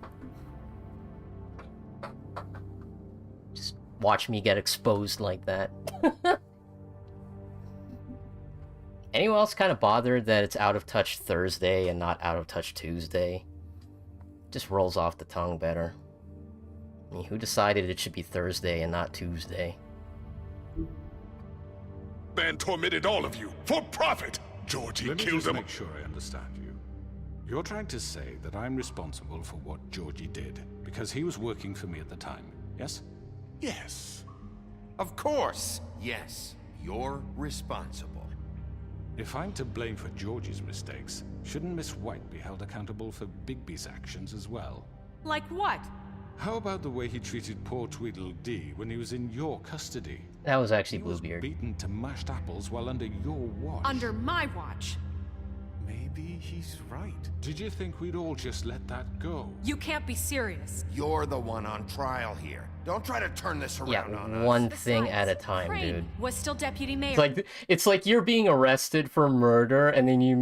Just watch me get exposed like that. Anyone else kind of bothered that it's Out of Touch Thursday and not Out of Touch Tuesday? Just rolls off the tongue better. I mean, who decided it should be Thursday and not Tuesday? Man tormented all of you for profit. Georgie Let me killed just them. make sure I understand you. You're trying to say that I'm responsible for what Georgie did because he was working for me at the time, yes? Yes. Of course. Yes, you're responsible. If I'm to blame for Georgie's mistakes, shouldn't Miss White be held accountable for Bigby's actions as well? Like what? How about the way he treated poor Tweedledee when he was in your custody? That was actually He was Bluebeard. beaten to mashed apples while under your watch. Under my watch. Maybe he's right. Did you think we'd all just let that go? You can't be serious. You're the one on trial here. Don't try to turn this around Yeah, on us. one thing at a time, Crane dude. was still deputy mayor. It's like you're being arrested for murder, and then you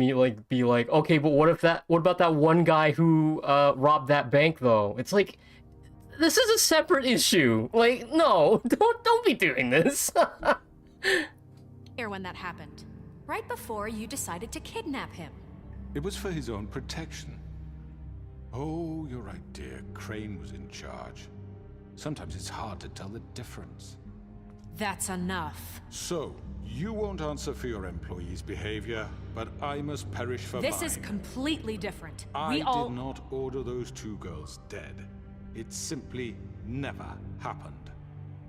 be like, okay, but what about that one guy who robbed that bank though? It's like, this is a separate issue. Like, no, don't be doing this. Here when that happened. Right before you decided to kidnap him. It was for his own protection. Oh, you're right, dear. Crane was in charge. Sometimes it's hard to tell the difference. That's enough. So, you won't answer for your employees' behavior, but I must perish for This mine. is completely different. I We all... did not order those two girls dead. It simply never happened.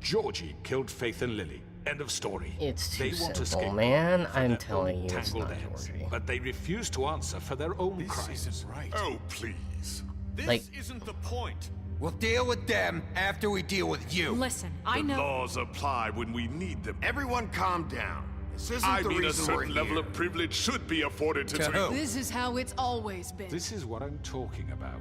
Georgie killed Faith and Lily. End of story. It's They too want to simple, escape man. for I'm their telling own you, it's tangled not ends, Georgie. but they refuse to answer for their own crimes. Isn't right. Oh, please. This Like- isn't the point. We'll deal with them after we deal with you. Listen, I The know... laws apply when we need them. Everyone calm down. This isn't I the mean, a reason we're certain level here. of privilege should be afforded to To who? This is how it's always been. This is what I'm talking about.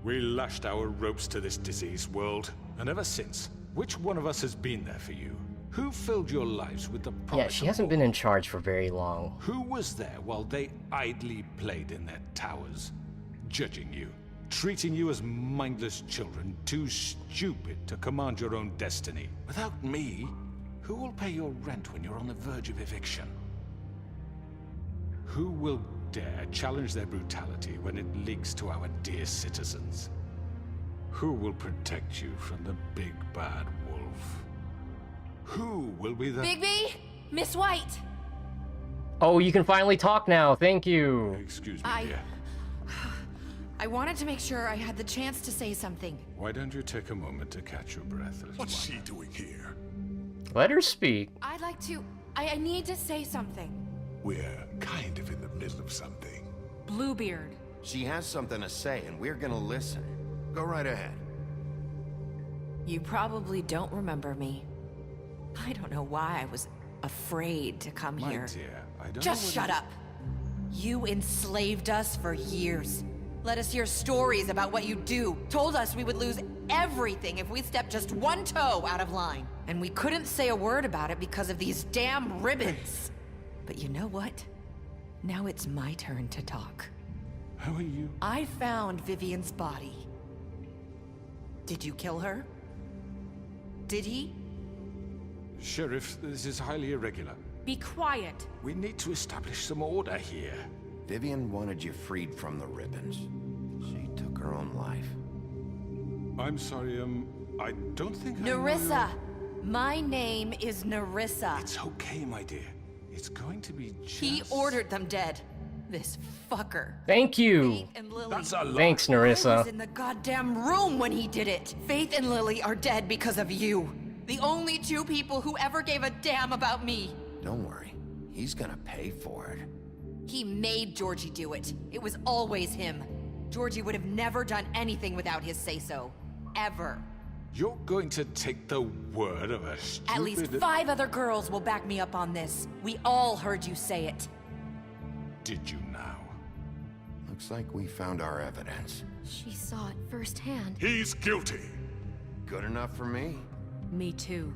We lashed our ropes to this diseased world, and ever since, which one of us has been there for you? Who filled your lives with the promise Yeah, she of hasn't been in charge for very long. Who was there while they idly played in their towers, judging you, treating you as mindless children, too stupid to command your own destiny? Without me, who will pay your rent when you're on the verge of eviction? Who will dare challenge their brutality when it leaks to our dear citizens? Who will protect you from the big bad wolf? Who will be the... Bigby? Miss White! Oh, you can finally talk now. Thank you. Excuse me, dear. I wanted to make sure I had the chance to say something. Why don't you take a moment to catch your breath, little What's one? she doing here? Let her speak. I'd like to... I need to say something. We're kind of in the middle of something. Bluebeard. She has something to say, and we're gonna listen. Go right ahead. You probably don't remember me. I don't know why I was afraid to come My here. dear, I don't Just know shut up. You enslaved us for years. Let us hear stories about what you do. Told us we would lose everything if we stepped just one toe out of line. And we couldn't say a word about it because of these damn ribbons. But you know what? Now it's my turn to talk. How are you? I found Vivian's body. Did you kill her? Did he? Sheriff, this is highly irregular. Be quiet. We need to establish some order here. Vivian wanted you freed from the ribbons. She took her own life. I'm sorry, I don't think I know Nerissa! My name is Nerissa. It's okay, my dear. It's going to be just... He ordered them dead. This fucker. Thank you. Faith and Lily. That's a lie. Thanks, I Nerissa. was in the goddamn room when he did it. Faith and Lily are dead because of you. The only two people who ever gave a damn about me. Don't worry. He's gonna pay for it. He made Georgie do it. It was always him. Georgie would have never done anything without his say-so. Ever. You're going to take the word of a stupid... At least 5 other girls will back me up on this. We all heard you say it. Did you now? Looks like we found our evidence. She saw it firsthand. He's guilty. Good enough for me. Me too.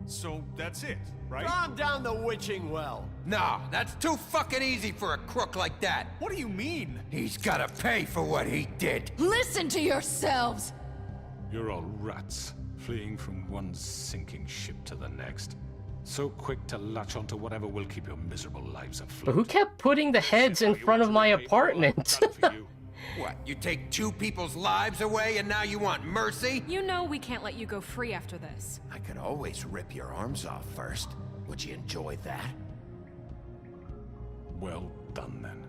So that's it, right? Calm down the witching well. No, that's too fucking easy for a crook like that. What do you mean? He's gotta pay for what he did. Listen to yourselves! You're all rats, fleeing from one sinking ship to the next. So quick to latch onto whatever will keep your miserable lives afloat. But who kept putting the heads in front of my apartment? What, you take 2 people's lives away and now you want mercy? You know we can't let you go free after this. I could always rip your arms off first. Would you enjoy that? Well done, then.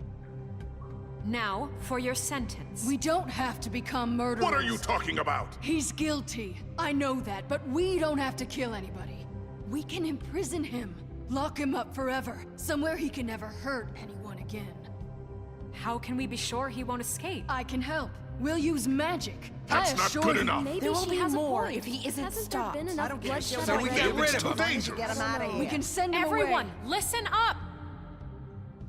Now, for your sentence. We don't have to become murderers. What are you talking about? He's guilty. I know that, but we don't have to kill anybody. We can imprison him. Lock him up forever. Somewhere he can never hurt anyone again. How can we be sure he won't escape? I can help. We'll use magic. That's I not assure good you. enough. Maybe There will she be has more a point. if he isn't Hasn't stopped. there been enough bloodshed So we already? get rid It's of too him. dangerous. Get him out of here. We can send him Everyone, away. listen up!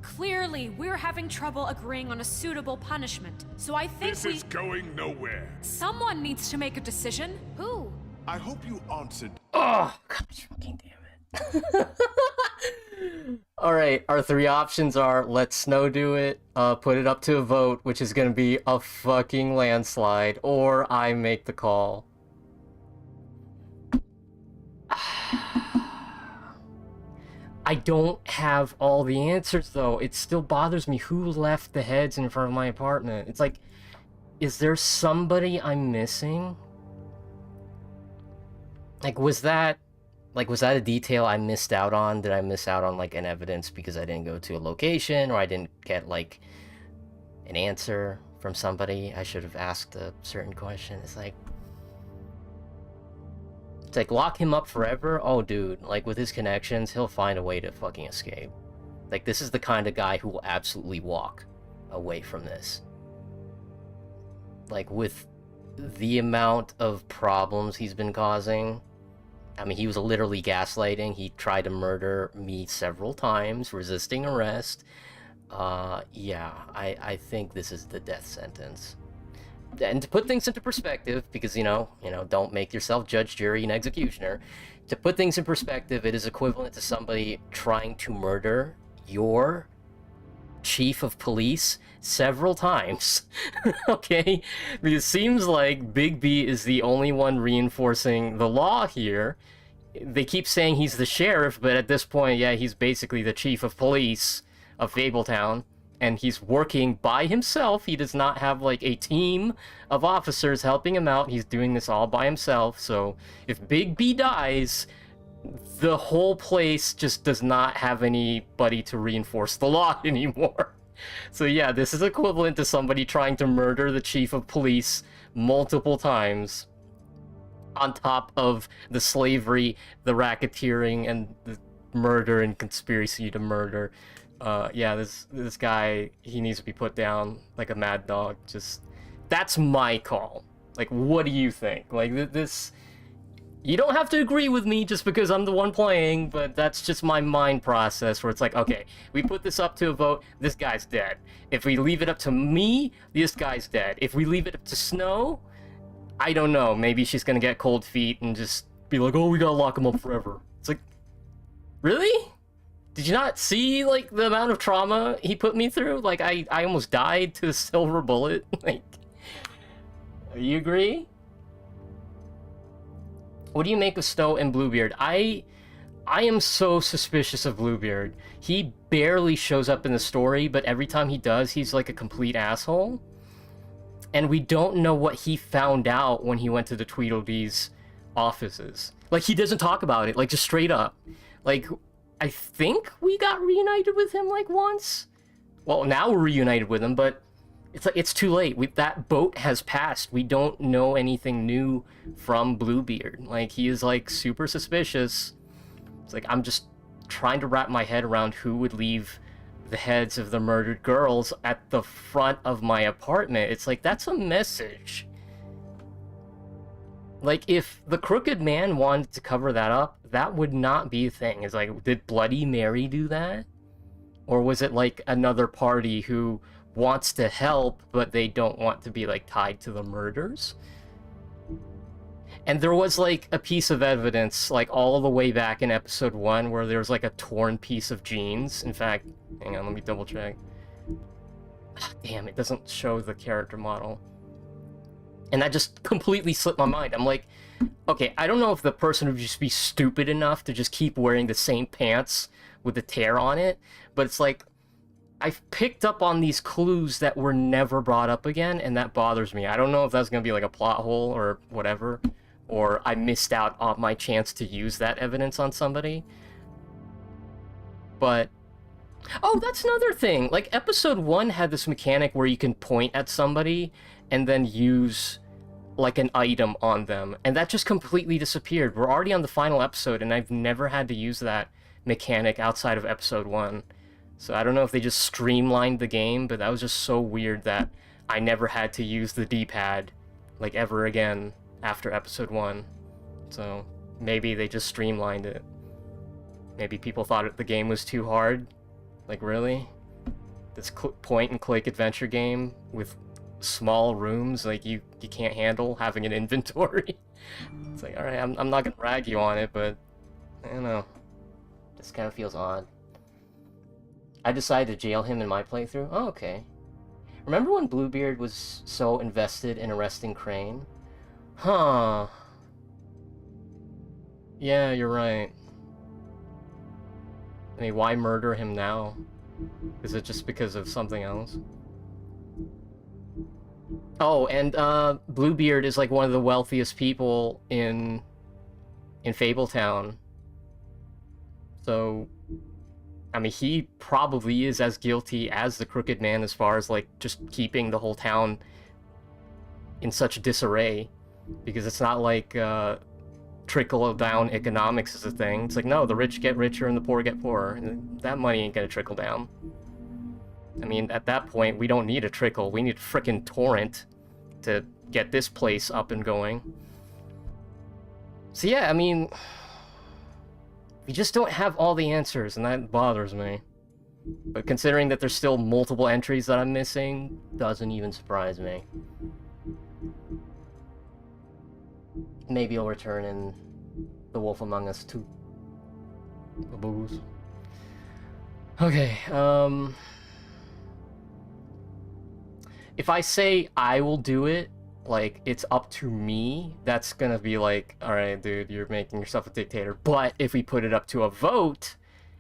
Clearly, we're having trouble agreeing on a suitable punishment. So I think This is going nowhere. someone needs to make a decision. Who? I hope you answered. Oh, gosh, fucking damn it. Alright, our 3 options are let Snow do it, put it up to a vote, which is gonna be a fucking landslide, or I make the call. I don't have all the answers, though. It still bothers me who left the heads in front of my apartment. It's like, is there somebody I'm missing? Like, was that a detail I missed out on? Did I miss out on, like, an evidence because I didn't go to a location, or I didn't get, like, an answer from somebody I should have asked a certain question? It's like, lock him up forever? Oh, dude, like, with his connections, he'll find a way to fucking escape. Like, this is the kind of guy who will absolutely walk away from this. Like, with the amount of problems he's been causing, I mean, he was literally gaslighting. He tried to murder me several times, resisting arrest. Yeah, I think this is the death sentence. And to put things into perspective, because, you know, don't make yourself judge, jury, and executioner. To put things in perspective, it is equivalent to somebody trying to murder your chief of police several times. Okay? Because it seems like Big B is the only one reinforcing the law here. They keep saying he's the sheriff, but at this point, yeah, he's basically the chief of police of Fabletown. and he's working by himself. He does not have like a team of officers helping him out. He's doing this all by himself. So if Big B dies, the whole place just does not have anybody to reinforce the law anymore. So yeah, this is equivalent to somebody trying to murder the chief of police multiple times, on top of the slavery, the racketeering, and the murder and conspiracy to murder. Yeah, this guy, he needs to be put down like a mad dog. Just, that's my call. Like, what do you think? Like, this, you don't have to agree with me just because I'm the one playing, but that's just my mind process where it's like, okay, we put this up to a vote, this guy's dead. If we leave it up to me, this guy's dead. If we leave it up to Snow, I don't know, maybe she's gonna get cold feet and just be like, oh, we gotta lock him up forever. It's like, really? Did you not see, like, the amount of trauma he put me through? Like, I almost died to a silver bullet. Like, you agree? What do you make of Snow and Bluebeard? I am so suspicious of Bluebeard. He barely shows up in the story, but every time he does, he's like a complete asshole. And we don't know what he found out when he went to the Tweedledee's offices. Like, he doesn't talk about it, like, just straight up. Like, I think we got reunited with him, like, once? Well, now we're reunited with him, but it's like, it's too late. That boat has passed. We don't know anything new from Bluebeard. Like, he is, like, super suspicious. It's like, I'm just trying to wrap my head around who would leave the heads of the murdered girls at the front of my apartment. It's like, that's a message. Like, if the Crooked Man wanted to cover that up, that would not be a thing. It's like, did Bloody Mary do that? Or was it, like, another party who wants to help, but they don't want to be, like, tied to the murders? And there was, like, a piece of evidence, like, all the way back in episode 1, where there was, like, a torn piece of jeans. In fact, hang on, let me double check. Damn, it doesn't show the character model. And that just completely slipped my mind. I'm like, okay, I don't know if the person would just be stupid enough to just keep wearing the same pants with the tear on it, but it's like, I've picked up on these clues that were never brought up again, and that bothers me. I don't know if that's going to be like a plot hole or whatever, or I missed out on my chance to use that evidence on somebody. But, oh, that's another thing. Like, episode 1 had this mechanic where you can point at somebody and then use like an item on them, and that just completely disappeared. We're already on the final episode, and I've never had to use that mechanic outside of episode 1. So I don't know if they just streamlined the game, but that was just so weird that I never had to use the D-pad like ever again after episode 1. So maybe they just streamlined it. Maybe people thought the game was too hard. Like, really? This point-and-click adventure game with small rooms, like, you can't handle having an inventory? It's like, alright, I'm not gonna rag you on it, but I don't know. This kind of feels odd. I decided to jail him in my playthrough? Oh, okay. Remember when Bluebeard was so invested in arresting Crane? Huh. Yeah, you're right. I mean, why murder him now? Is it just because of something else? Oh, and Bluebeard is like one of the wealthiest people in Fabletown. So, I mean, he probably is as guilty as the Crooked Man as far as, like, just keeping the whole town in such disarray. Because it's not like trickle-down economics is a thing. It's like, no, the rich get richer and the poor get poorer. And that money ain't gonna trickle down. I mean, at that point, we don't need a trickle. We need a frickin' torrent to get this place up and going. So yeah, I mean, we just don't have all the answers, and that bothers me. But considering that there's still multiple entries that I'm missing, doesn't even surprise me. Maybe I'll return in The Wolf Among Us 2. The booze. Okay, if I say I will do it, like, it's up to me, that's gonna be like, alright, dude, you're making yourself a dictator. But if we put it up to a vote,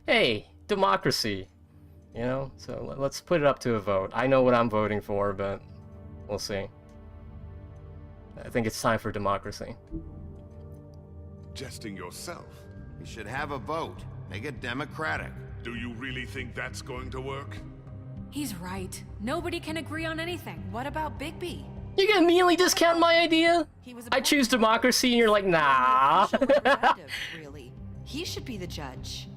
hey, democracy. You know? So let's put it up to a vote. I know what I'm voting for, but we'll see. I think it's time for democracy. Jesting yourself. You should have a vote. Make it democratic. Do you really think that's going to work? He's right. Nobody can agree on anything. What about Bigby? You gonna immediately discount my idea? I choose democracy and you're like, nah. Really. He should be the judge.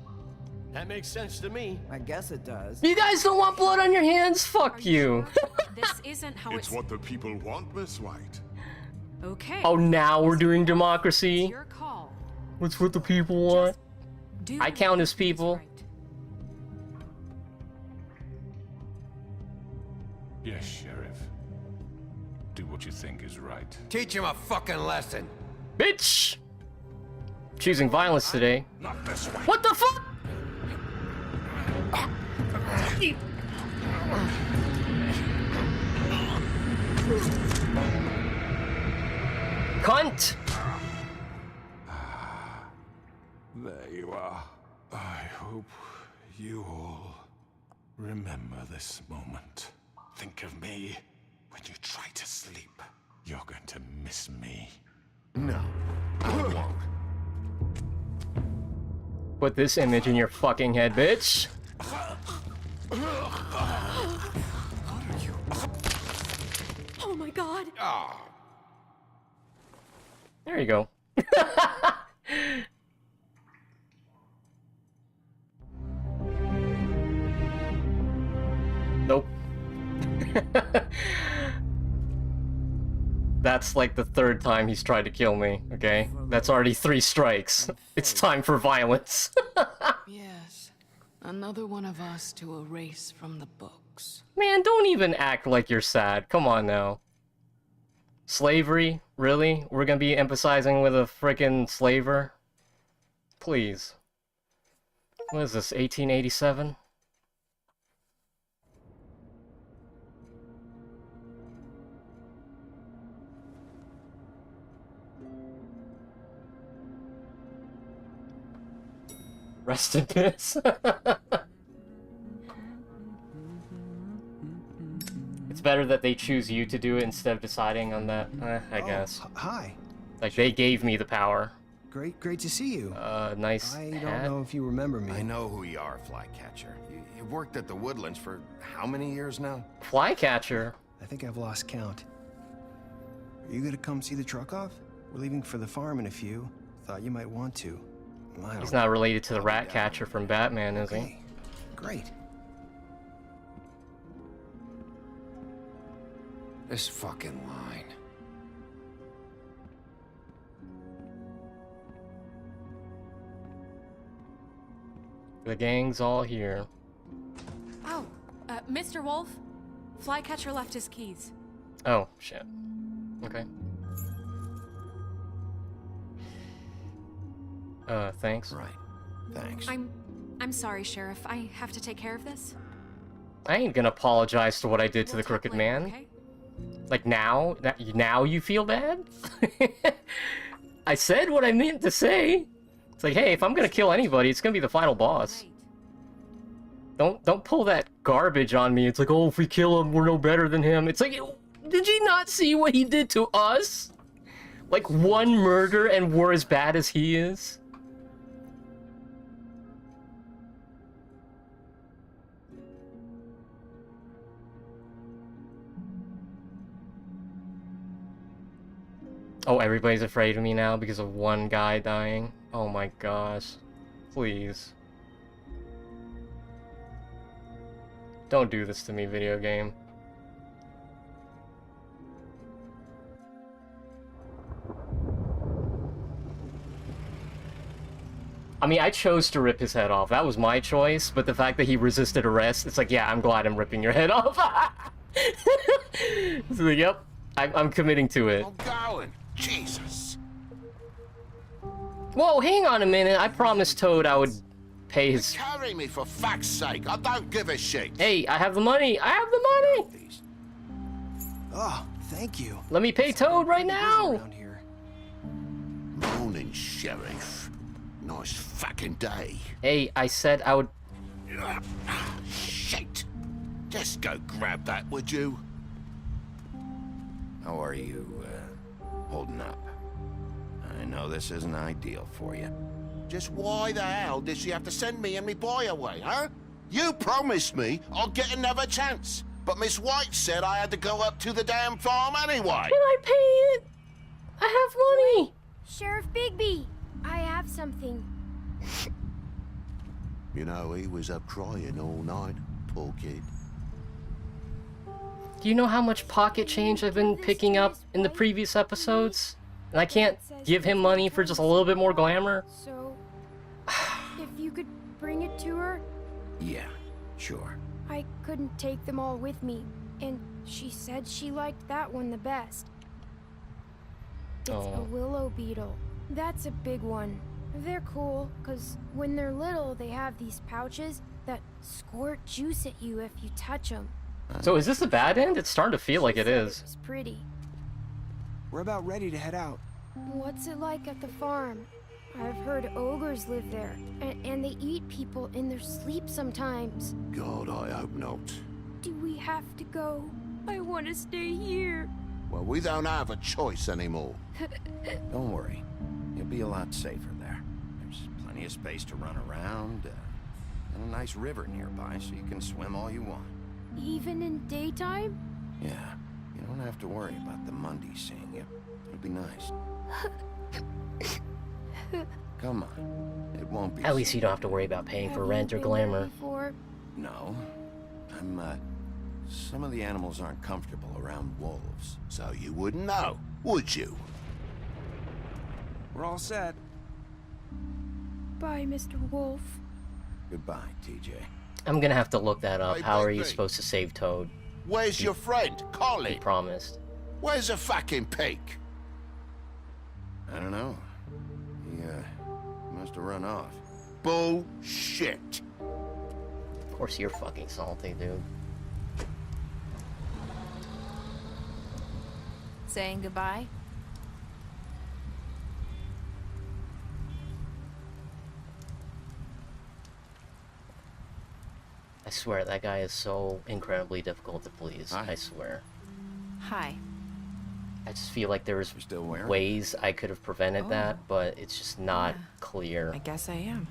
That makes sense to me. I guess it does. You guys don't want blood on your hands? Fuck you. This isn't how It's what the people want, Miss White. Okay. Oh, now we're doing democracy? It's your call. What's what the people want? I count as people. Yes, Sheriff. Do what you think is right. Teach him a fucking lesson. Bitch! Choosing violence today. Not this way. What the fuck? Cunt! There you are. I hope you all remember this moment. Think of me when you try to sleep. You're going to miss me. No, I won't. Put this image in your fucking head, bitch. Oh my god. There you go. Nope. That's like the third time he's tried to kill me, okay? That's already 3 strikes. It's time for violence. Yes. Another one of us to erase from the books. Man, don't even act like you're sad. Come on now. Slavery? Really? We're gonna be emphasizing with a frickin' slaver? Please. What is this, 1887? Rest in peace. It's better that they choose you to do it instead of deciding on that, I guess. Hi. Like, they gave me the power. Great to see you. Nice I hat. don't know if you remember me. I know who you are, Flycatcher. You worked at the Woodlands for how many years now? Flycatcher? I think I've lost count. Are you gonna come see the truck off? We're leaving for the farm in a few. Thought you might want to. He's not related to the rat catcher from Batman, is he? Great. This fucking line. The gang's all here. Oh, Mr. Wolf? Flycatcher left his keys. Oh, shit. Okay. Thanks. Right. Thanks. I'm sorry, Sheriff. I have to take care of this. I ain't gonna apologize to what I did to the Crooked Man. Okay? Like, now you feel bad? I said what I meant to say. It's like, hey, if I'm gonna kill anybody, it's gonna be the final boss. Don't pull that garbage on me. It's like, oh, if we kill him, we're no better than him. It's like, did you not see what he did to us? Like, one murder and we're as bad as he is? Oh, everybody's afraid of me now because of one guy dying? Oh my gosh. Please. Don't do this to me, video game. I mean, I chose to rip his head off. That was my choice, but the fact that he resisted arrest, it's like, yeah, I'm glad I'm ripping your head off. It's like, yep, I'm committing to it. Going. Jesus. Whoa, hang on a minute. I promised Toad I would pay his... Carry me for fuck's sake. I don't give a shit. Hey, I have the money. I have the money. Oh, thank you. Let me pay Toad right now. Morning, Sheriff. Nice fucking day. Hey, I said I would... shit! Just go grab that, would you? How are you, holding up? I know this isn't ideal for you. Just why the hell did she have to send me and me boy away, huh? You promised me I'll get another chance, but Miss White said I had to go up to the damn farm anyway. Can I pay it? I have money. Sheriff Bigby, I have something. You know, he was up crying all night, poor kid. Do you know how much pocket change I've been picking up in the previous episodes? And I can't give him money for just a little bit more glamour? So, if you could bring it to her? Yeah, sure. I couldn't take them all with me, and she said she liked that one the best. It's a willow beetle. That's a big one. They're cool, because when they're little, they have these pouches that squirt juice at you if you touch them. So is this a bad end? It's starting to feel like it is. It's pretty. We're about ready to head out. What's it like at the farm? I've heard ogres live there, and they eat people in their sleep sometimes. God, I hope not. Do we have to go? I want to stay here. Well, we don't have a choice anymore. Don't worry. You'll be a lot safer there. There's plenty of space to run around, and a nice river nearby so you can swim all you want. Even in daytime? Yeah, you don't have to worry about the Mundy seeing you. It'll be nice. Come on, it won't be. At least you don't have to worry about paying for rent or glamour. No, some of the animals aren't comfortable around wolves. So you wouldn't know, would you? We're all set. Bye, Mr. Wolf. Goodbye, TJ. I'm gonna have to look that up. Hey, How are you Bigby. supposed to save Toad? Where's your friend, He Colin? promised. Where's the fucking pig? I don't know. He must have run off. Bullshit. Of course you're fucking salty, dude. Saying goodbye? I swear, that guy is so incredibly difficult to please. Hi. I swear. Hi. I just feel like there's still wearing? ways I could have prevented that, but it's just not Yeah. clear. I guess I am.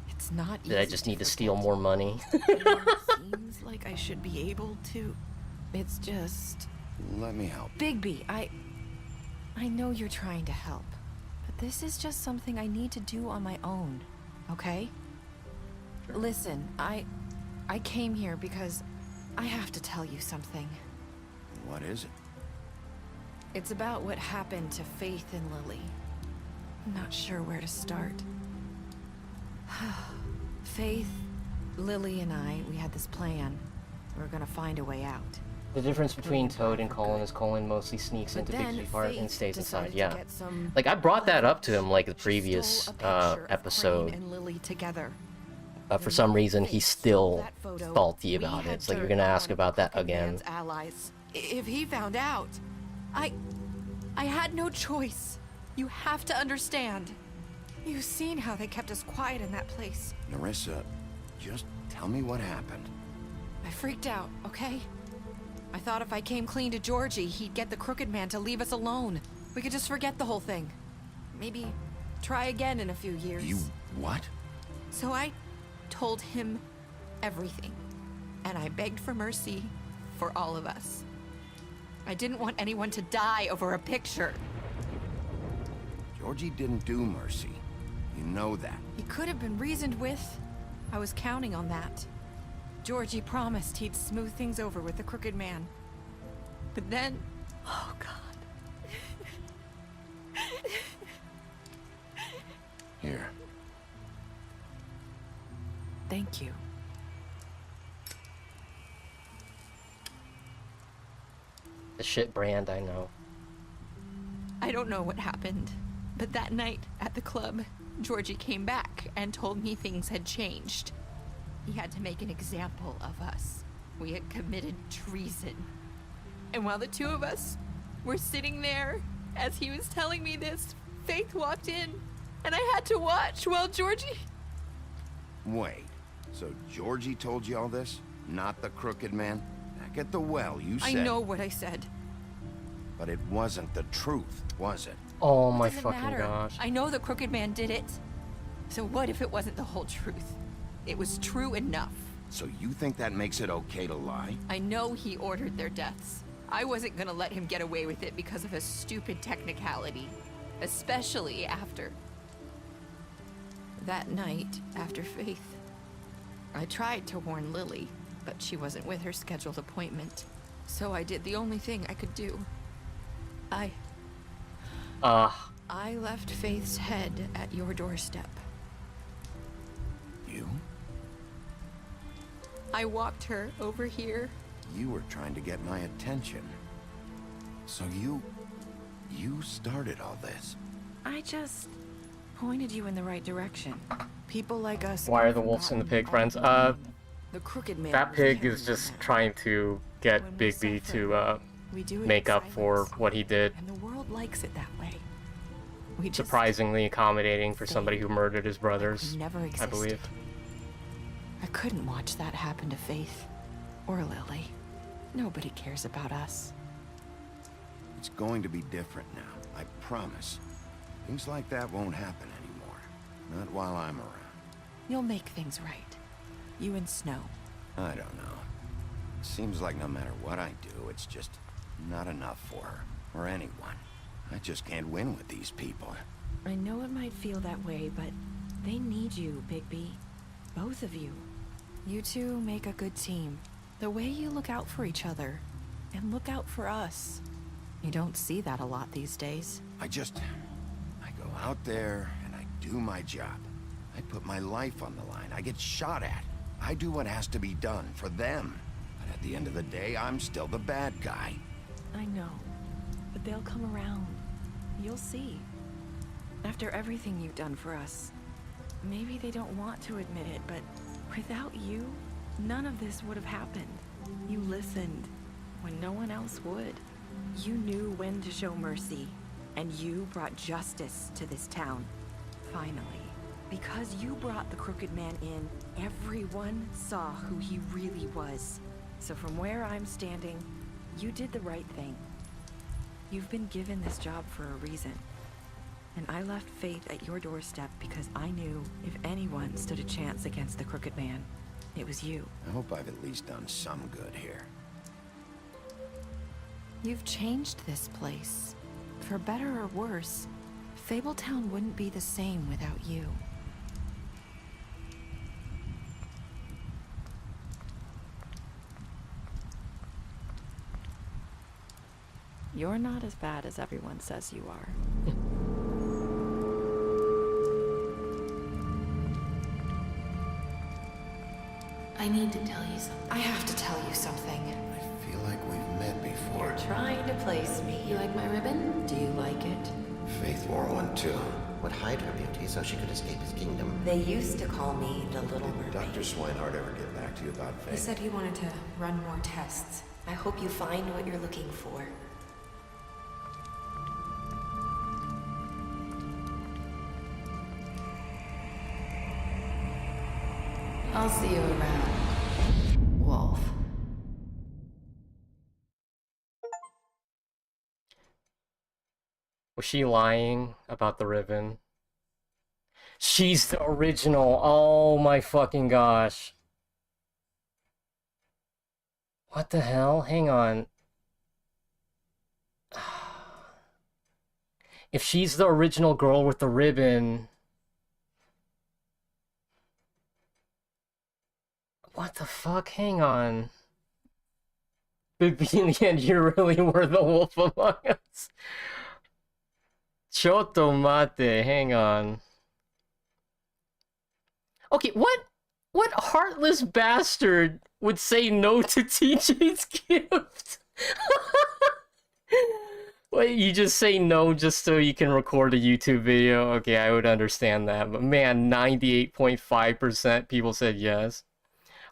It's not easy. Did I just need to steal more money? Seems like I should be able to. It's just... Let me help. Bigby, I know you're trying to help, but this is just something I need to do on my own, okay? Listen, I came here because I have to tell you something. What is it? It's about what happened to Faith and Lily. I'm not sure where to start. Faith, Lily, and we had this plan. We were gonna find a way out. The difference between Toad and Colin is Colin mostly sneaks into Bigby's part and stays inside. Yeah. Like, I brought that up to him, like, the previous episode. And Lily together. For some reason, he's still salty about it. It's like, you're gonna ask about that again. Allies. If he found out, I had no choice. You have to understand. You've seen how they kept us quiet in that place. Nerissa, just tell me what happened. I freaked out, okay? I thought if I came clean to Georgie, he'd get the Crooked Man to leave us alone. We could just forget the whole thing. Maybe try again in a few years. You what? So I told him everything. And I begged for mercy for all of us. I didn't want anyone to die over a picture. Georgie didn't do mercy. You know that. He could have been reasoned with. I was counting on that. Georgie promised he'd smooth things over with the Crooked Man. But then... Oh, God. Here. Thank you. The shit brand, I know. I don't know what happened, but that night at the club, Georgie came back and told me things had changed. He had to make an example of us. We had committed treason. And while the two of us were sitting there, as he was telling me this, Faith walked in, and I had to watch while Georgie... Wait. So Georgie told you all this? Not the Crooked Man? Back at the well, you said... I know what I said. But it wasn't the truth, was it? Oh my Doesn't fucking matter. gosh. I know the Crooked Man did it. So what if it wasn't the whole truth? It was true enough. So you think that makes it okay to lie? I know he ordered their deaths. I wasn't gonna let him get away with it because of a stupid technicality. Especially after... that night, after Faith. I tried to warn Lily, but she wasn't with her scheduled appointment. So I did the only thing I could do. I left Faith's head at your doorstep. You? I walked her over here. You were trying to get my attention. So you started all this. I just pointed you in the right direction. People like us. Why are the wolves and the pig friends? The Crooked Man. That pig is just trying to get Bigby to make up for what he did. And the world likes it that way. We just Surprisingly accommodating for somebody who murdered his brothers, never I existed. believe. I couldn't watch that happen to Faith or Lily. Nobody cares about us. It's going to be different now, I promise. Things like that won't happen anymore. Not while I'm around. You'll make things right. You and Snow. I don't know. Seems like no matter what I do, it's just not enough for her, or anyone. I just can't win with these people. I know it might feel that way, but they need you, Bigby. Both of you. You two make a good team. The way you look out for each other, and look out for us. You don't see that a lot these days. I go out there and I do my job. I put my life on the line. I get shot at. I do what has to be done for them. But at the end of the day, I'm still the bad guy. I know, but they'll come around. You'll see. After everything you've done for us, maybe they don't want to admit it, but without you, none of this would have happened. You listened when no one else would. You knew when to show mercy, and you brought justice to this town. Finally. Because you brought the Crooked Man in, everyone saw who he really was. So from where I'm standing, you did the right thing. You've been given this job for a reason. And I left Faith at your doorstep because I knew if anyone stood a chance against the Crooked Man, it was you. I hope I've at least done some good here. You've changed this place. For better or worse, Fabletown wouldn't be the same without you. You're not as bad as everyone says you are. I need to tell you something. I have to tell you something. I feel like we've met before. You're trying to place me. You like my ribbon? Do you like it? Faith wore one too. Would hide her beauty so she could escape his kingdom. They used to call me the Little Mermaid. Dr. Swinehart ever get back to you about Faith? He said he wanted to run more tests. I hope you find what you're looking for. I'll see you around, Wolf. Was she lying about the ribbon? She's the original. Oh my fucking gosh. What the hell? Hang on. If she's the original girl with the ribbon... What the fuck? Hang on. Bigby, in the end, you really were the wolf among us. Chotto mate, hang on. Okay, what heartless bastard would say no to TJ's gift? Wait, you just say no just so you can record a YouTube video? Okay, I would understand that, but man, 98.5% people said yes.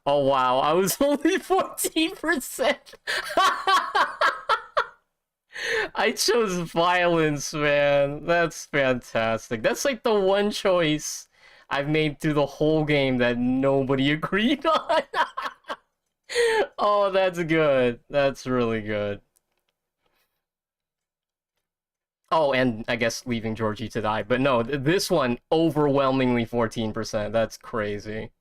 Oh wow, I was only 14%. I chose violence, man. That's fantastic. That's like the one choice I've made through the whole game that nobody agreed on. Oh, that's good. That's really good. Oh, and I guess leaving Georgie to die. But no, this one, overwhelmingly 14%. That's crazy.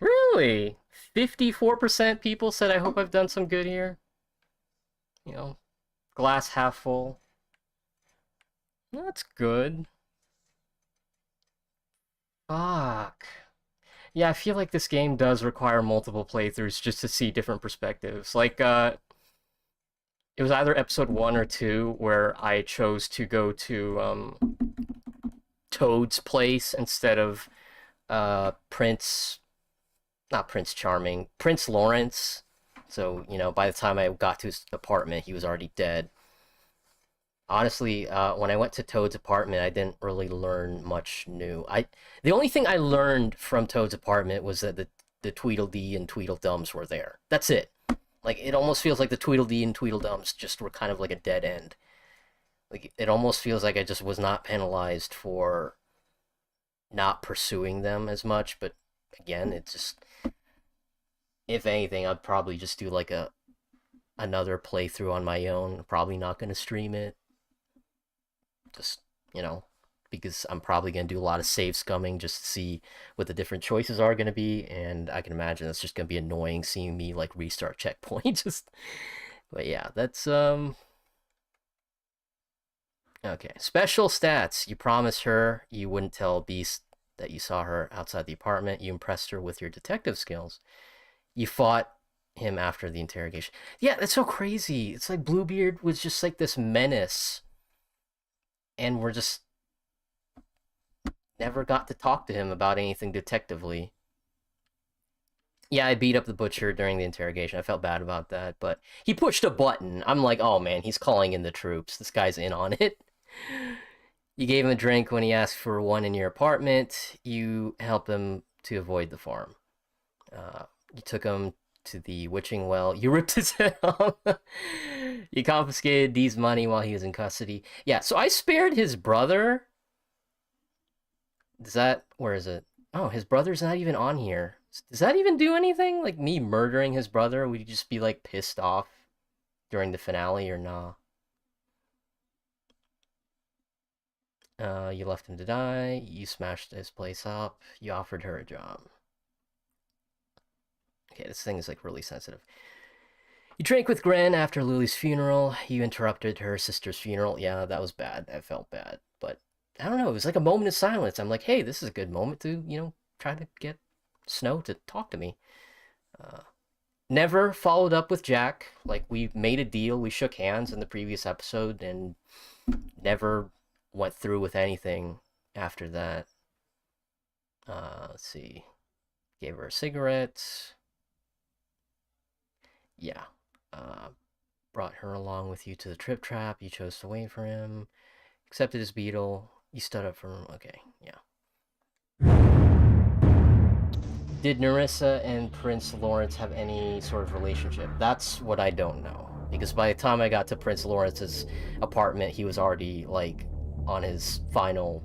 Really? 54% people said, I hope I've done some good here. You know, glass half full. That's good. Fuck. Yeah, I feel like this game does require multiple playthroughs just to see different perspectives. Like, it was either episode 1 or 2 where I chose to go to Toad's place instead of Prince Lawrence. So, you know, by the time I got to his apartment, he was already dead. Honestly, when I went to Toad's apartment, I didn't really learn much new. The only thing I learned from Toad's apartment was that the Tweedledee and Tweedledums were there. That's it. Like, it almost feels like the Tweedledee and Tweedledums just were kind of like a dead end. Like, it almost feels like I just was not penalized for not pursuing them as much, but again, it's just... If anything, I'd probably just do like another playthrough on my own. Probably not going to stream it. Just, you know, because I'm probably going to do a lot of save scumming just to see what the different choices are going to be, and I can imagine it's just going to be annoying seeing me like restart checkpoint. But yeah, that's okay. Special stats. You promised her you wouldn't tell Beast that you saw her outside the apartment. You impressed her with your detective skills. You fought him after the interrogation. Yeah, that's so crazy. It's like Bluebeard was just like this menace, and we're just never got to talk to him about anything detectively. Yeah, I beat up the butcher during the interrogation. I felt bad about that, but he pushed a button. I'm like, oh man, he's calling in the troops. This guy's in on it. You gave him a drink when he asked for one in your apartment. You helped him to avoid the farm. You took him to the witching well. You ripped his head off. You confiscated Dee's money while he was in custody. Yeah, so I spared his brother. Where is it? Oh, his brother's not even on here. Does that even do anything? Like me murdering his brother? Would you just be like pissed off during the finale or nah? You left him to die. You smashed his place up. You offered her a job. Okay, this thing is like really sensitive. You drank with Gren after Lily's funeral. You interrupted her sister's funeral. Yeah, that was bad. That felt bad. But I don't know. It was like a moment of silence. I'm like, hey, this is a good moment to, you know, try to get Snow to talk to me. Never followed up with Jack. Like, we made a deal. We shook hands in the previous episode and never went through with anything after that. Let's see. Gave her a cigarette. Yeah. Brought her along with you to the Trip Trap. You chose to wait for him. Accepted his beetle. You stood up for him. Okay, yeah. Did Nerissa and Prince Lawrence have any sort of relationship? That's what I don't know. Because by the time I got to Prince Lawrence's apartment, he was already, like, on his final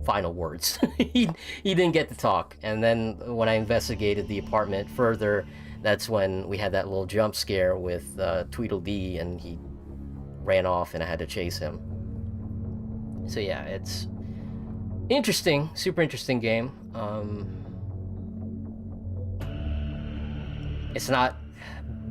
words. he didn't get to talk. And then when I investigated the apartment further, that's when we had that little jump scare with Tweedledee, and he ran off and I had to chase him. So yeah, it's interesting, super interesting game. It's not,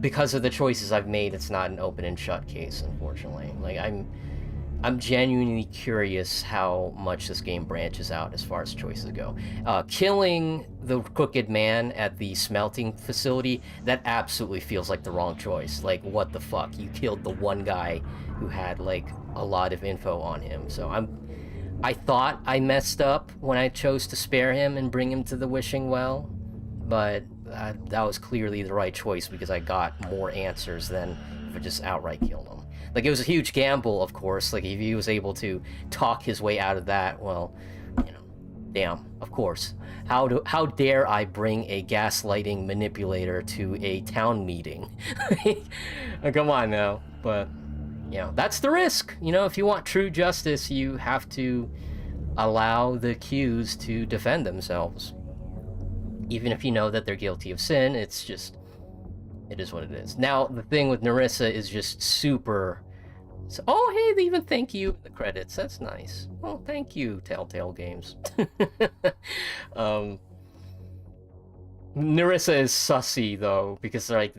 because of the choices I've made, it's not an open and shut case, unfortunately. Like, I'm genuinely curious how much this game branches out as far as choices go. Killing the crooked man at the smelting facility, that absolutely feels like the wrong choice. Like, what the fuck? You killed the one guy who had, like, a lot of info on him. So I thought I messed up when I chose to spare him and bring him to the wishing well, but that was clearly the right choice because I got more answers than if I just outright killed him. Like, it was a huge gamble, of course. Like, if he was able to talk his way out of that, well, you know, damn, of course. How dare I bring a gaslighting manipulator to a town meeting? Come on now. But You know, that's the risk. You know, if you want true justice, you have to allow the accused to defend themselves. Even if you know that they're guilty of sin, it's just, it is what it is. Now, the thing with Nerissa is just super... So, oh, hey, they even thank you in the credits. That's nice. Well, thank you, Telltale Games. Nerissa is sussy, though, because, like,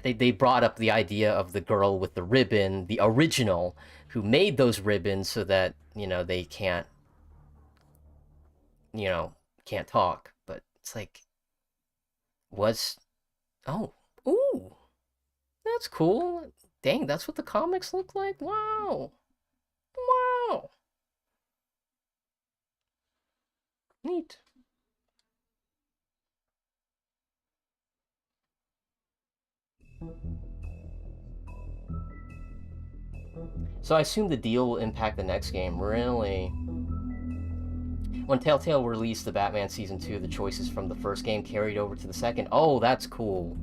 they brought up the idea of the girl with the ribbon, the original, who made those ribbons so that, you know, they can't talk. But it's like, oh, ooh, that's cool. Dang, that's what the comics look like? Wow. Wow. Neat. So I assume the deal will impact the next game. Really? When Telltale released the Batman Season 2, the choices from the first game carried over to the second. Oh, that's cool.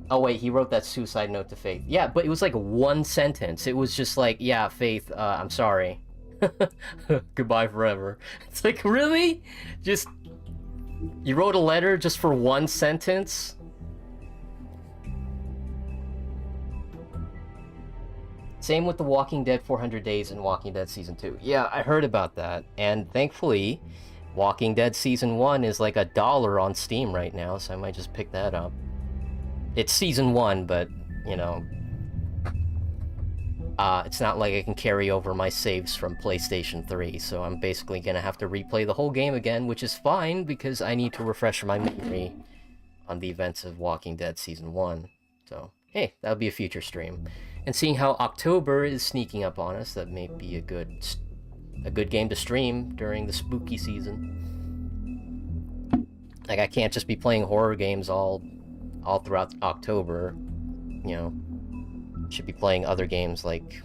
Oh wait, he wrote that suicide note to Faith. Yeah, but it was like one sentence. It was just like, yeah, Faith, I'm sorry. Goodbye forever. It's like, really? Just... You wrote a letter just for one sentence? Same with The Walking Dead 400 Days and Walking Dead Season 2. Yeah, I heard about that. And thankfully, Walking Dead Season 1 is like $1 on Steam right now, so I might just pick that up. It's Season 1, but, you know... it's not like I can carry over my saves from PlayStation 3, so I'm basically gonna have to replay the whole game again, which is fine, because I need to refresh my memory on the events of Walking Dead Season 1. So, hey, that'll be a future stream. And seeing how October is sneaking up on us, that may be a good game to stream during the spooky season. Like, I can't just be playing horror games all throughout October, you know. Should be playing other games like,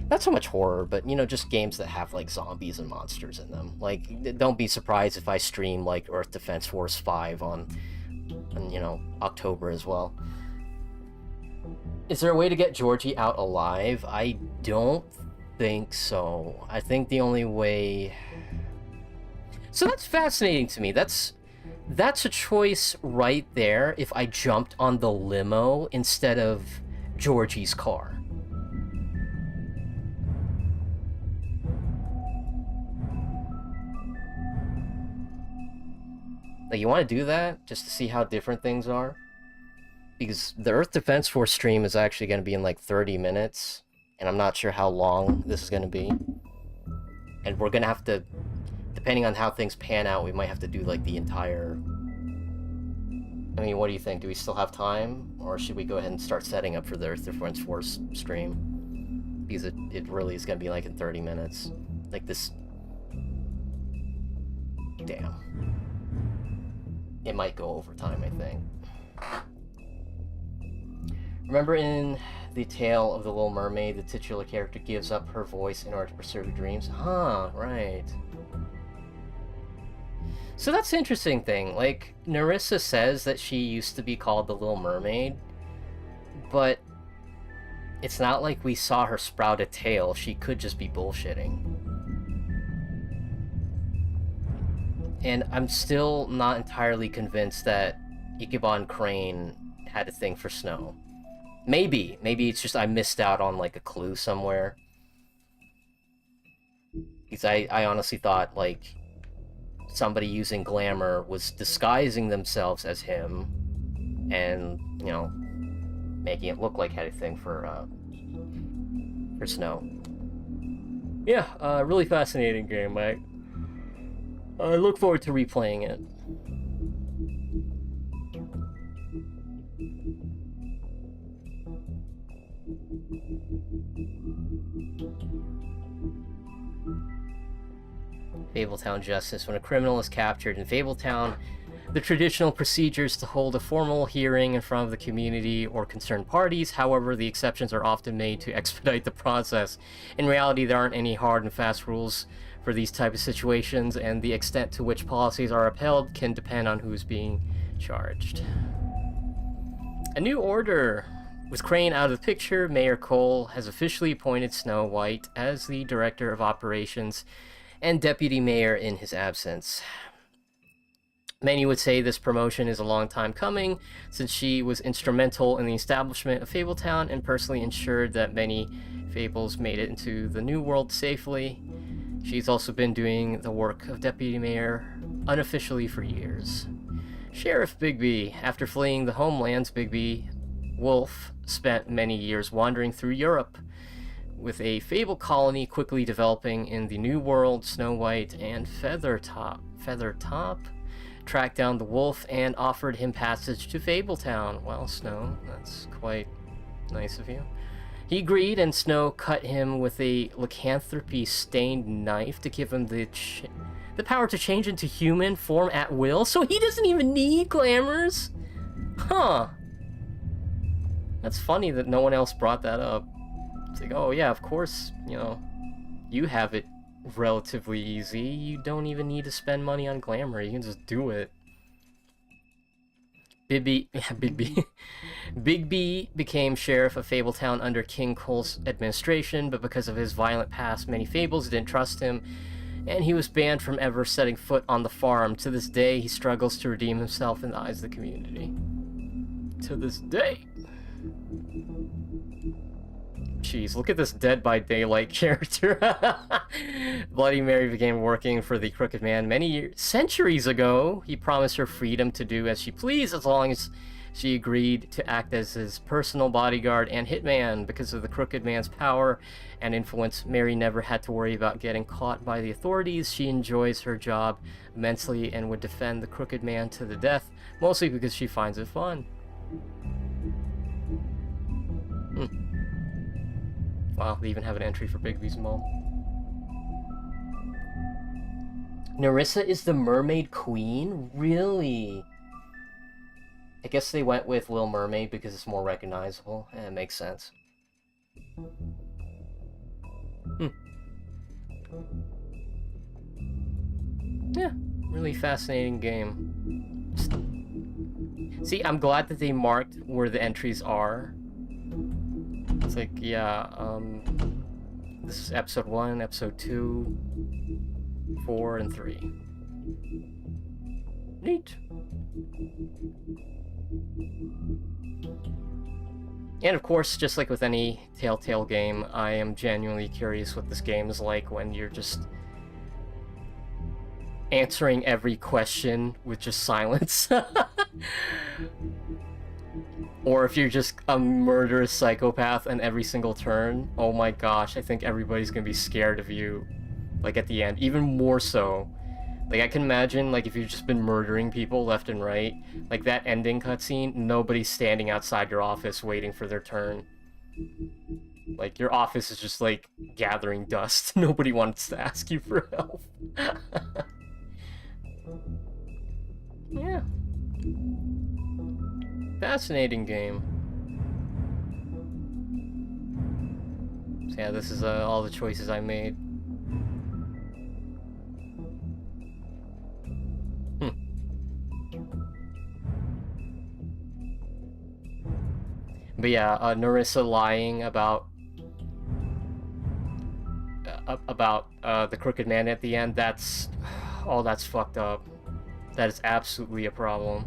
not so much horror, but, you know, just games that have, like, zombies and monsters in them. Like, don't be surprised if I stream, like, Earth Defense Force 5 on, you know, October as well. Is there a way to get Georgie out alive? I don't think so. I think the only way... So that's fascinating to me. That's a choice right there if I jumped on the limo instead of Georgie's car. Like, you want to do that just to see how different things are? Because the Earth Defense Force stream is actually going to be in like 30 minutes, and I'm not sure how long this is going to be. And we're going to have to, depending on how things pan out, we might have to do like the entire... I mean, what do you think? Do we still have time? Or should we go ahead and start setting up for the Earth Defense Force stream? Because it really is going to be like in 30 minutes. Like this... Damn. It might go over time, I think. Remember in The Tale of the Little Mermaid, the titular character gives up her voice in order to pursue her dreams? Huh, right. So that's the interesting thing. Like, Nerissa says that she used to be called the Little Mermaid, but it's not like we saw her sprout a tail. She could just be bullshitting. And I'm still not entirely convinced that Ichiban Crane had a thing for Snow. Maybe it's just I missed out on like a clue somewhere. Because I honestly thought like somebody using glamour was disguising themselves as him and, you know, making it look like had a thing for Snow. Yeah, really fascinating game. I look forward to replaying it. Fabletown Justice. When a criminal is captured in Fabletown, the traditional procedure is to hold a formal hearing in front of the community or concerned parties. However, the exceptions are often made to expedite the process. In reality, there aren't any hard and fast rules for these type of situations, and the extent to which policies are upheld can depend on who's being charged. A new order. With Crane out of the picture, Mayor Cole has officially appointed Snow White as the Director of Operations and Deputy Mayor in his absence. Many would say this promotion is a long time coming, since she was instrumental in the establishment of Fabletown and personally ensured that many Fables made it into the New World safely. She's also been doing the work of Deputy Mayor unofficially for years. Sheriff Bigby. After fleeing the homelands, Bigby Wolf spent many years wandering through Europe, with a Fable colony quickly developing in the New World. Snow White and Feathertop tracked down the wolf and offered him passage to Fabletown. Well, Snow, that's quite nice of you. He agreed, and Snow cut him with a lycanthropy-stained knife to give him the power to change into human form at will, so he doesn't even need glamours? Huh. That's funny that no one else brought that up. It's like, oh yeah, of course, you know, you have it relatively easy. You don't even need to spend money on glamour. You can just do it. Bigby became sheriff of Fabletown under King Cole's administration, but because of his violent past, many Fables didn't trust him, and he was banned from ever setting foot on the farm. To this day, he struggles to redeem himself in the eyes of the community. To this day. Jeez, look at this Dead by Daylight character. Bloody Mary began working for the Crooked Man centuries ago. He promised her freedom to do as she pleased as long as she agreed to act as his personal bodyguard and hitman. Because of the Crooked Man's power and influence, Mary never had to worry about getting caught by the authorities. She enjoys her job immensely and would defend the Crooked Man to the death, mostly because she finds it fun. Wow, they even have an entry for Bigby's mom. Nerissa is the Mermaid Queen? Really? I guess they went with Little Mermaid because it's more recognizable. It makes sense. Yeah, really fascinating game. See, I'm glad that they marked where the entries are. It's like, yeah, this is episode 1, episode 2, 4, and 3. Neat. And of course, just like with any Telltale game, I am genuinely curious what this game is like when you're just answering every question with just silence. Or if you're just a murderous psychopath on every single turn. Oh my gosh, I think everybody's gonna be scared of you. Like at the end, even more so. Like I can imagine, like if you've just been murdering people left and right, like that ending cutscene, nobody's standing outside your office waiting for their turn. Like your office is just like gathering dust. Nobody wants to ask you for help. Yeah. Fascinating game. So yeah, this is all the choices I made. But yeah, Nerissa lying about the Crooked Man at the end, that's fucked up. That is absolutely a problem.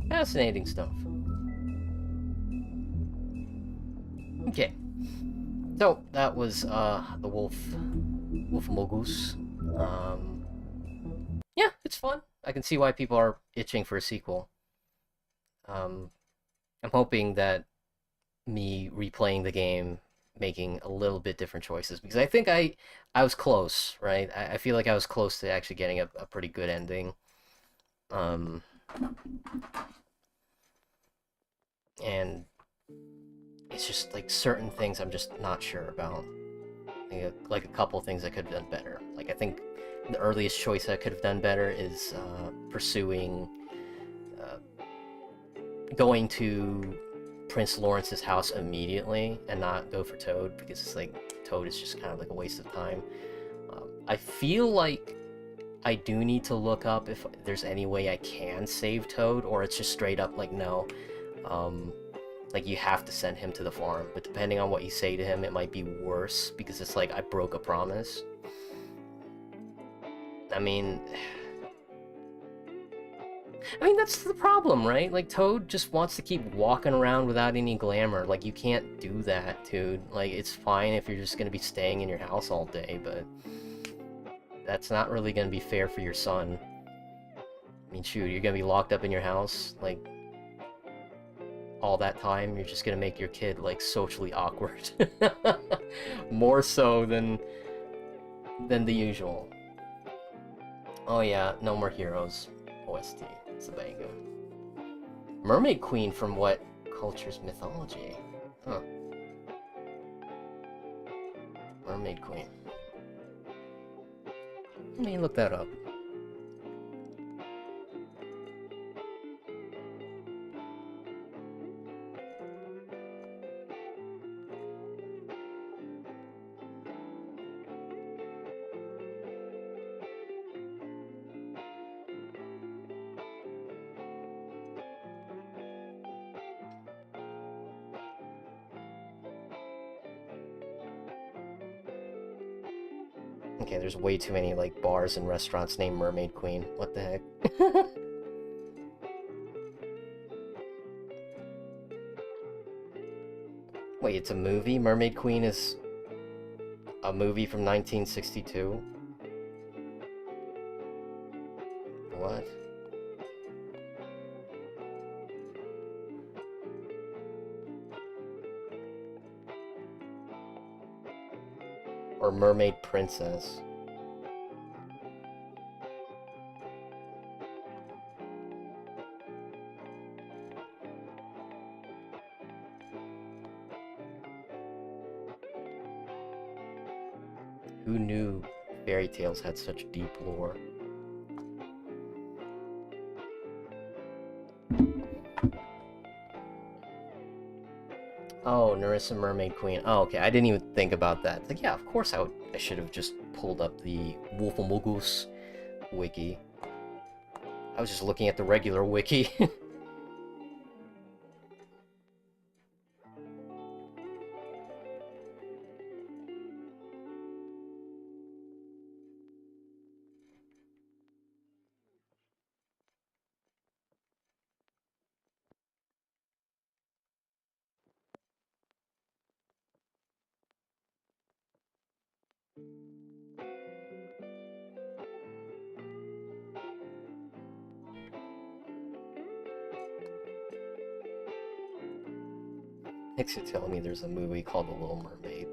Fascinating stuff. Okay. So, that was, the Wolf Among Us. Yeah, it's fun. I can see why people are itching for a sequel. I'm hoping that me replaying the game, making a little bit different choices, because I think I was close, right? I feel like I was close to actually getting a pretty good ending. And it's just like certain things I'm just not sure about. Like a couple things I could have done better. Like I think the earliest choice I could have done better is pursuing going to Prince Lawrence's house immediately and not go for Toad, because it's like Toad is just kind of like a waste of time. I feel like I do need to look up if there's any way I can save Toad, or it's just straight up like no. Like you have to send him to the farm, but depending on what you say to him, it might be worse, because it's like I broke a promise. I mean, that's the problem, right? Like, Toad just wants to keep walking around without any glamour. Like, you can't do that, dude. Like, it's fine if you're just gonna be staying in your house all day, but that's not really gonna be fair for your son. I mean, shoot, you're gonna be locked up in your house, like, all that time. You're just gonna make your kid, like, socially awkward. More so than the usual. Oh yeah, No More Heroes. OST. It's a banger. Mermaid Queen from what culture's mythology? Huh. Mermaid Queen. Let me look that up. Okay, there's way too many, like, bars and restaurants named Mermaid Queen. What the heck? Wait, it's a movie? Mermaid Queen is a movie from 1962? What? Or Mermaid Princess. Who knew fairy tales had such deep lore? Oh, Narissa Mermaid Queen. Oh, okay, I didn't even think about that. Like, yeah, of course I should have just pulled up the Wolfamogus wiki. I was just looking at the regular wiki. Thanks for telling me there's a movie called The Little Mermaid.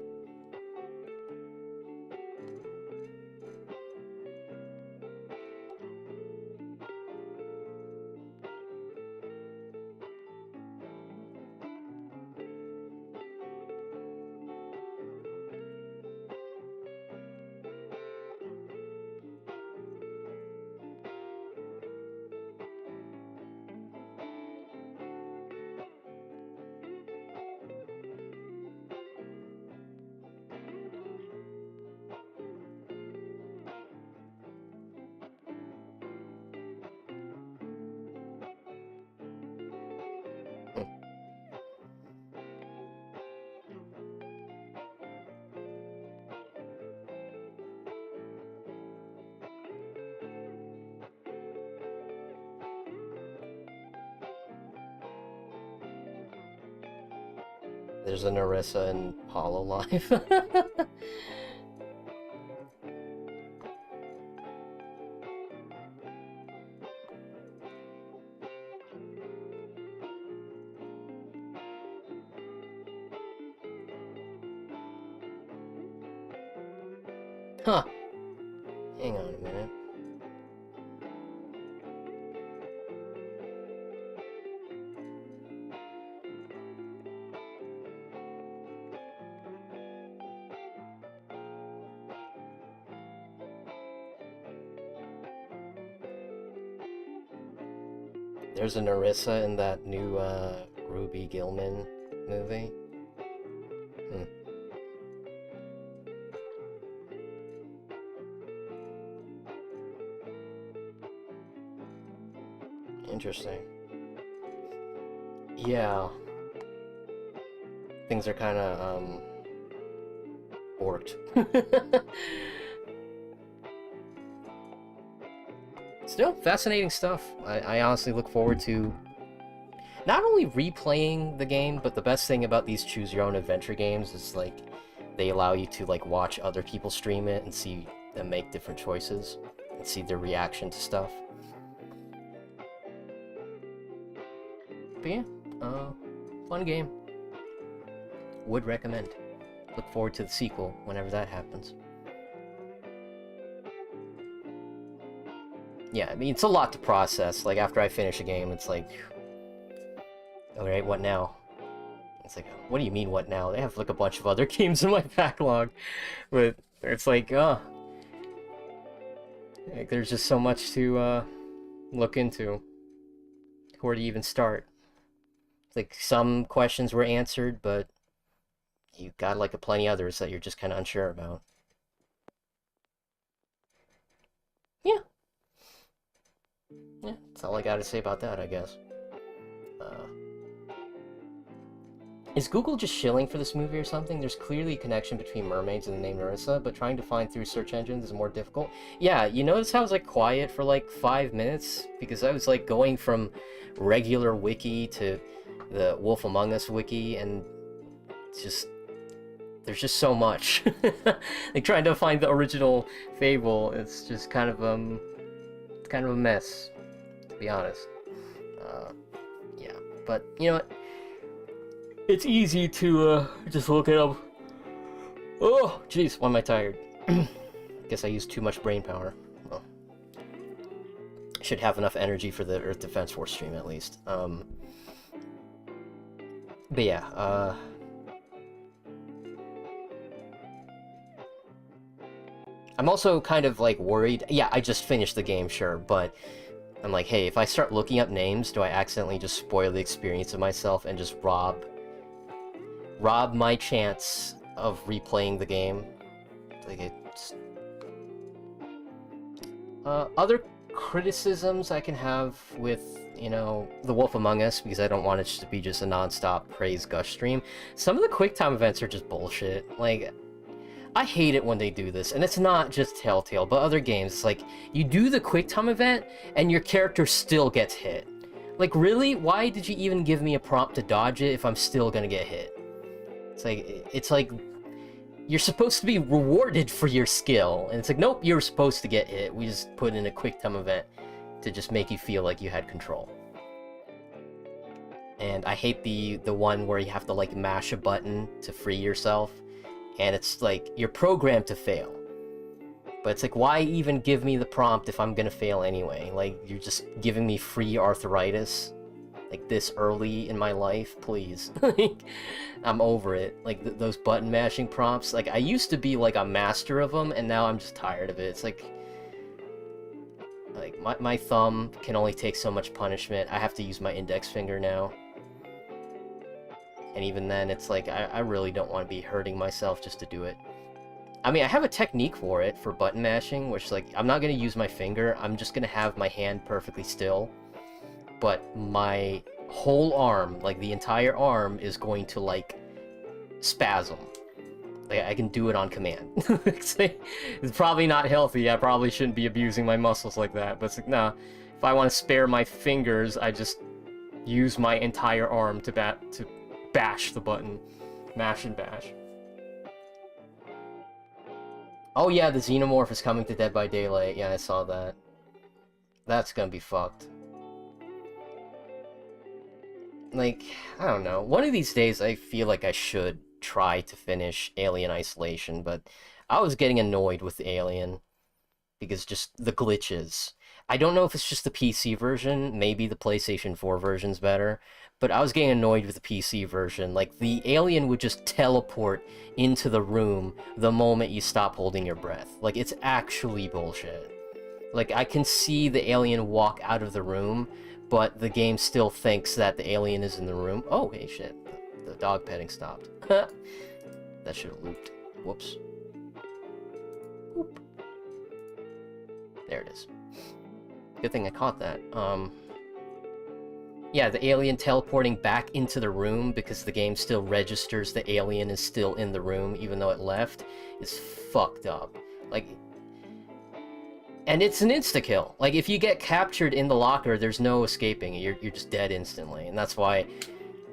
There's a Narissa in Hololive. Huh. Hang on a minute. There's a Narissa in that new Ruby Gilman movie. Interesting. Yeah. Things are kind of, orked. Still, fascinating stuff. I honestly look forward to not only replaying the game, but the best thing about these choose-your-own-adventure games is, like, they allow you to, like, watch other people stream it and see them make different choices and see their reaction to stuff. But yeah, fun game. Would recommend. Look forward to the sequel whenever that happens. Yeah, I mean, it's a lot to process. Like, after I finish a game, it's like, alright, what now? It's like, what do you mean, what now? They have, like, a bunch of other games in my backlog. But it's like, like, there's just so much to, look into. Where to even start? Like, some questions were answered, but you got, like, plenty others that you're just kind of unsure about. Yeah. Yeah, that's all I gotta say about that, I guess. Is Google just shilling for this movie or something? There's clearly a connection between mermaids and the name Narissa, but trying to find through search engines is more difficult. Yeah, you notice how I was, like, quiet for, like, 5 minutes? Because I was, like, going from regular wiki to the Wolf Among Us wiki, and it's just... there's just so much. Like, trying to find the original Fable, it's just kind of, it's kind of a mess, to be honest. Yeah, but, you know what? It's easy to, just look it up. Oh, jeez, why am I tired? Guess I used too much brain power. Well, should have enough energy for the Earth Defense Force stream, at least. But yeah, I'm also kind of, like, worried. Yeah, I just finished the game, sure, but I'm like, hey, if I start looking up names, do I accidentally just spoil the experience of myself and just rob my chance of replaying the game? Like, it's... other criticisms I can have with, you know, The Wolf Among Us, because I don't want it to be just a non-stop praise gush stream. Some of the QuickTime events are just bullshit. Like, I hate it when they do this, and it's not just Telltale, but other games. It's like, you do the QuickTime event, and your character still gets hit. Like, really? Why did you even give me a prompt to dodge it if I'm still gonna get hit? It's like, you're supposed to be rewarded for your skill, and it's like, nope, you're supposed to get hit. We just put in a QuickTime event to just make you feel like you had control. And I hate the one where you have to, like, mash a button to free yourself, and it's like, you're programmed to fail. But it's like, why even give me the prompt if I'm gonna fail anyway? Like, you're just giving me free arthritis, like, this early in my life, please. Like, I'm over it. Like, those button mashing prompts, like, I used to be, like, a master of them, and now I'm just tired of it. It's like my thumb can only take so much punishment. I have to use my index finger now. And even then, it's like, I really don't want to be hurting myself just to do it. I mean, I have a technique for it, for button mashing, which, like, I'm not going to use my finger. I'm just going to have my hand perfectly still. But my whole arm, like, the entire arm, is going to, like, spasm. Like, I can do it on command. It's probably not healthy. I probably shouldn't be abusing my muscles like that. But it's like, nah. If I want to spare my fingers, I just use my entire arm to bash the button. Mash and bash. Oh yeah, the Xenomorph is coming to Dead by Daylight. Yeah, I saw that. That's gonna be fucked. Like, I don't know. One of these days, I feel like I should try to finish Alien Isolation, but I was getting annoyed with Alien because just the glitches. I don't know if it's just the PC version, maybe the PlayStation 4 version's better, but I was getting annoyed with the PC version. Like, the alien would just teleport into the room the moment you stop holding your breath. Like, it's actually bullshit. Like, I can see the alien walk out of the room, but the game still thinks that the alien is in the room. Oh, hey, shit. The dog petting stopped. That should have looped. Whoops. Whoop. There it is. Good thing I caught that. Yeah, the alien teleporting back into the room because the game still registers the alien is still in the room even though it left is fucked up. Like, and it's an insta-kill. Like, if you get captured in the locker, there's no escaping. You're just dead instantly. And that's why,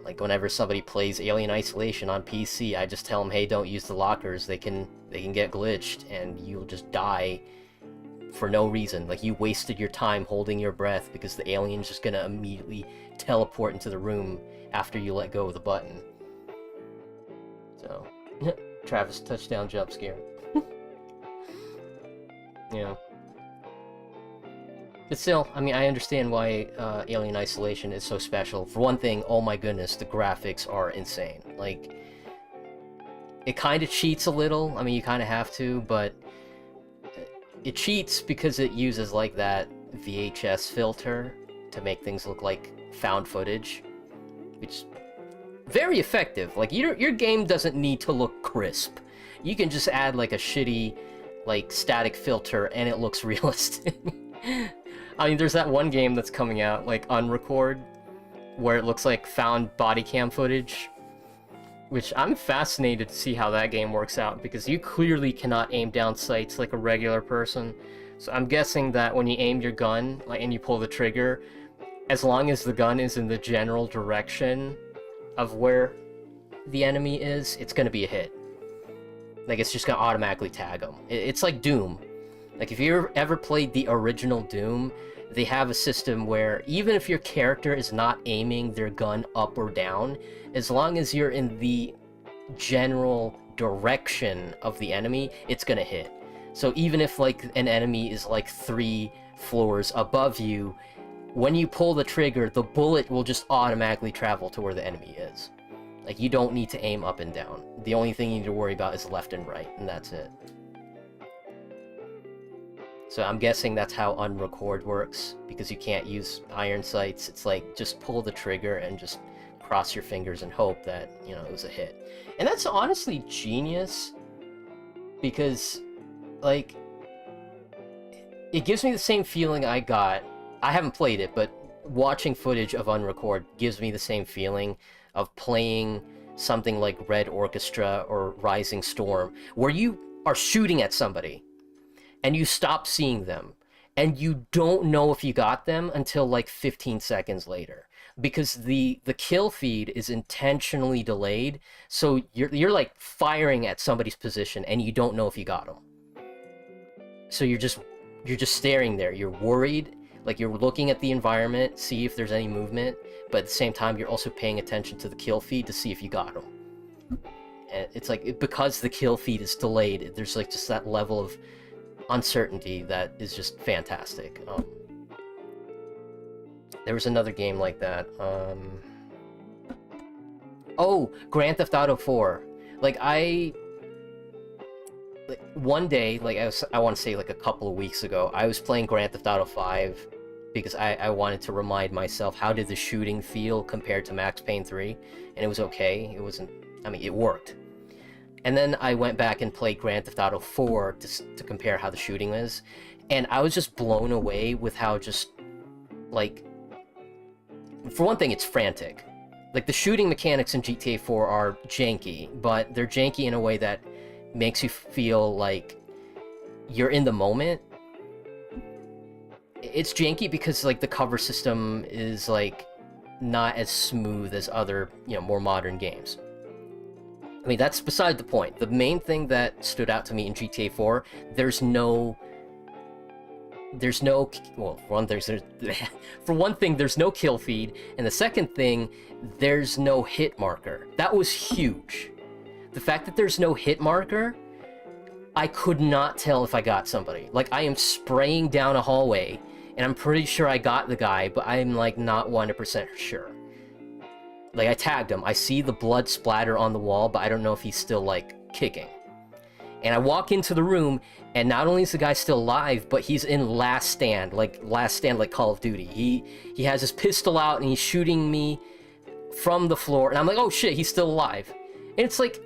like, whenever somebody plays Alien Isolation on PC, I just tell them, hey, don't use the lockers. They can get glitched, and you'll just die for no reason. Like, you wasted your time holding your breath because the alien's just gonna immediately teleport into the room after you let go of the button. So, Travis touchdown jump scare. Yeah. But still, I mean, I understand why Alien Isolation is so special. For one thing, oh my goodness, the graphics are insane. Like, it kind of cheats a little. I mean, you kind of have to, but it cheats because it uses, like, that VHS filter to make things look like found footage, which is very effective. Like, your game doesn't need to look crisp. You can just add, like, a shitty, like, static filter, and it looks realistic. I mean, there's that one game that's coming out, like, Unrecord, where it looks like found body cam footage, which I'm fascinated to see how that game works out, because you clearly cannot aim down sights like a regular person. So I'm guessing that when you aim your gun, like, and you pull the trigger, as long as the gun is in the general direction of where the enemy is, it's gonna be a hit. Like, it's just gonna automatically tag them. It's like Doom. Like, if you ever played the original Doom, they have a system where even if your character is not aiming their gun up or down, as long as you're in the general direction of the enemy, it's gonna hit. So even if, like, an enemy is, like, 3 floors above you, when you pull the trigger, the bullet will just automatically travel to where the enemy is. Like, you don't need to aim up and down. The only thing you need to worry about is left and right, and that's it. So I'm guessing that's how Unrecord works, because you can't use iron sights. It's like, just pull the trigger and just cross your fingers and hope that, you know, it was a hit. And that's honestly genius, because, like, it gives me the same feeling I got. I haven't played it, but watching footage of Unrecord gives me the same feeling of playing something like Red Orchestra or Rising Storm, where you are shooting at somebody, and you stop seeing them, and you don't know if you got them until like 15 seconds later, because the kill feed is intentionally delayed, so you're like firing at somebody's position and you don't know if you got them. So you're just staring there. You're worried, like you're looking at the environment, see if there's any movement, but at the same time you're also paying attention to the kill feed to see if you got them. And it's like, because the kill feed is delayed, there's like just that level of uncertainty that is just fantastic. There was another game like that. Oh, Grand Theft Auto 4. Like, one day, like, I want to say like a couple of weeks ago, I was playing Grand Theft Auto 5 because I wanted to remind myself how did the shooting feel compared to Max Payne 3, and it was okay. It wasn't, I mean, it worked. And then I went back and played Grand Theft Auto 4 to compare how the shooting is, and I was just blown away with how just, like, for one thing, it's frantic. Like, the shooting mechanics in GTA 4 are janky, but they're janky in a way that makes you feel like you're in the moment. It's janky because, like, the cover system is, like, not as smooth as other, you know, more modern games. I mean, that's beside the point. The main thing that stood out to me in GTA 4, there's no, well, for one thing, there's no kill feed, and the second thing, there's no hit marker. That was huge. The fact that there's no hit marker, I could not tell if I got somebody. Like, I am spraying down a hallway, and I'm pretty sure I got the guy, but I'm, like, not 100% sure. Like, I tagged him. I see the blood splatter on the wall, but I don't know if he's still, like, kicking. And I walk into the room, and not only is the guy still alive, but he's in last stand like Call of Duty. He has his pistol out, and he's shooting me from the floor, and I'm like, oh shit, he's still alive. And it's like,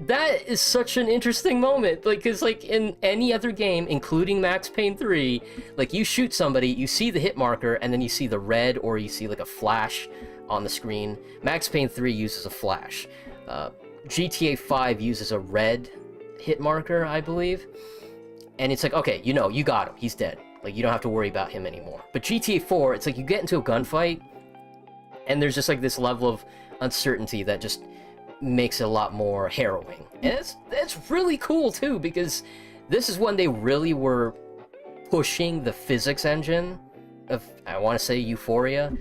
that is such an interesting moment, like, because like in any other game, including Max Payne 3, like you shoot somebody, you see the hit marker, and then you see the red, or you see like a flash on the screen. Max Payne 3 uses a flash. GTA 5 uses a red hit marker, I believe. And it's like, okay, you know, you got him, he's dead. Like, you don't have to worry about him anymore. But GTA 4, it's like you get into a gunfight, and there's just like this level of uncertainty that just makes it a lot more harrowing. And it's really cool too, because this is when they really were pushing the physics engine of, I want to say, Euphoria.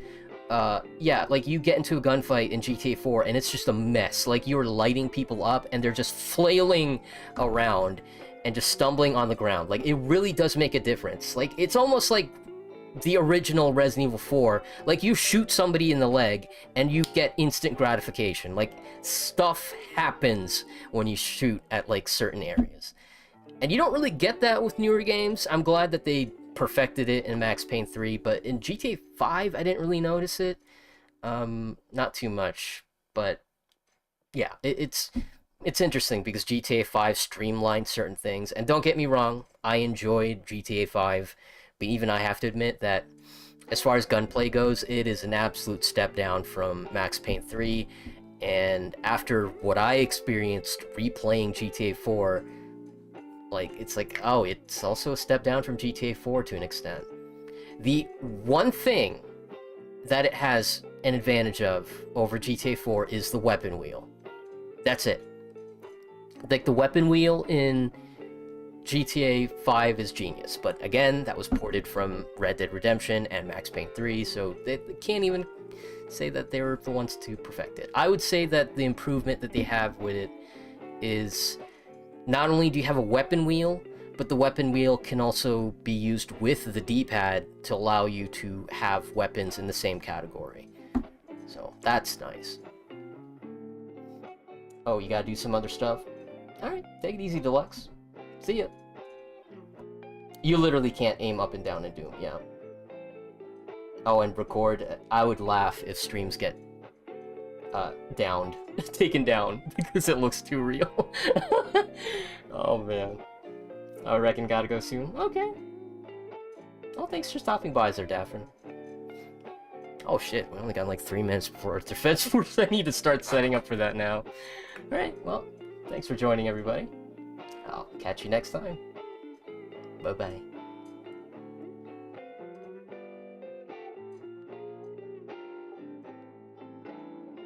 Yeah, like you get into a gunfight in GTA 4 and it's just a mess. Like you're lighting people up and they're just flailing around and just stumbling on the ground. Like it really does make a difference. Like it's almost like the original Resident Evil 4. Like you shoot somebody in the leg and you get instant gratification. Like stuff happens when you shoot at like certain areas. And you don't really get that with newer games. I'm glad that they perfected it in Max Payne 3, but in GTA 5 I didn't really notice it. Not too much, but yeah, it's interesting because GTA 5 streamlined certain things. And don't get me wrong, I enjoyed GTA 5, but even I have to admit that as far as gunplay goes, it is an absolute step down from Max Payne 3. And after what I experienced replaying GTA 4, like, it's like, oh, it's also a step down from GTA 4 to an extent. The one thing that it has an advantage of over GTA 4 is the weapon wheel. That's it. Like, the weapon wheel in GTA 5 is genius, but again, that was ported from Red Dead Redemption and Max Payne 3, so they can't even say that they were the ones to perfect it. I would say that the improvement that they have with it is, not only do you have a weapon wheel, but the weapon wheel can also be used with the D-pad to allow you to have weapons in the same category. So that's nice. Oh, you gotta do some other stuff? Alright, take it easy, Deluxe. See ya. You literally can't aim up and down in Doom, yeah. Oh, and record. I would laugh if streams get downed, taken down, because it looks too real. Oh man, I reckon gotta go soon. Okay. Oh, thanks for stopping by, Zerdafrin. Oh shit, we only got like 3 minutes before Earth Defense Force. I need to start setting up for that now. Alright, well, thanks for joining, everybody. I'll catch you next time. Bye-bye.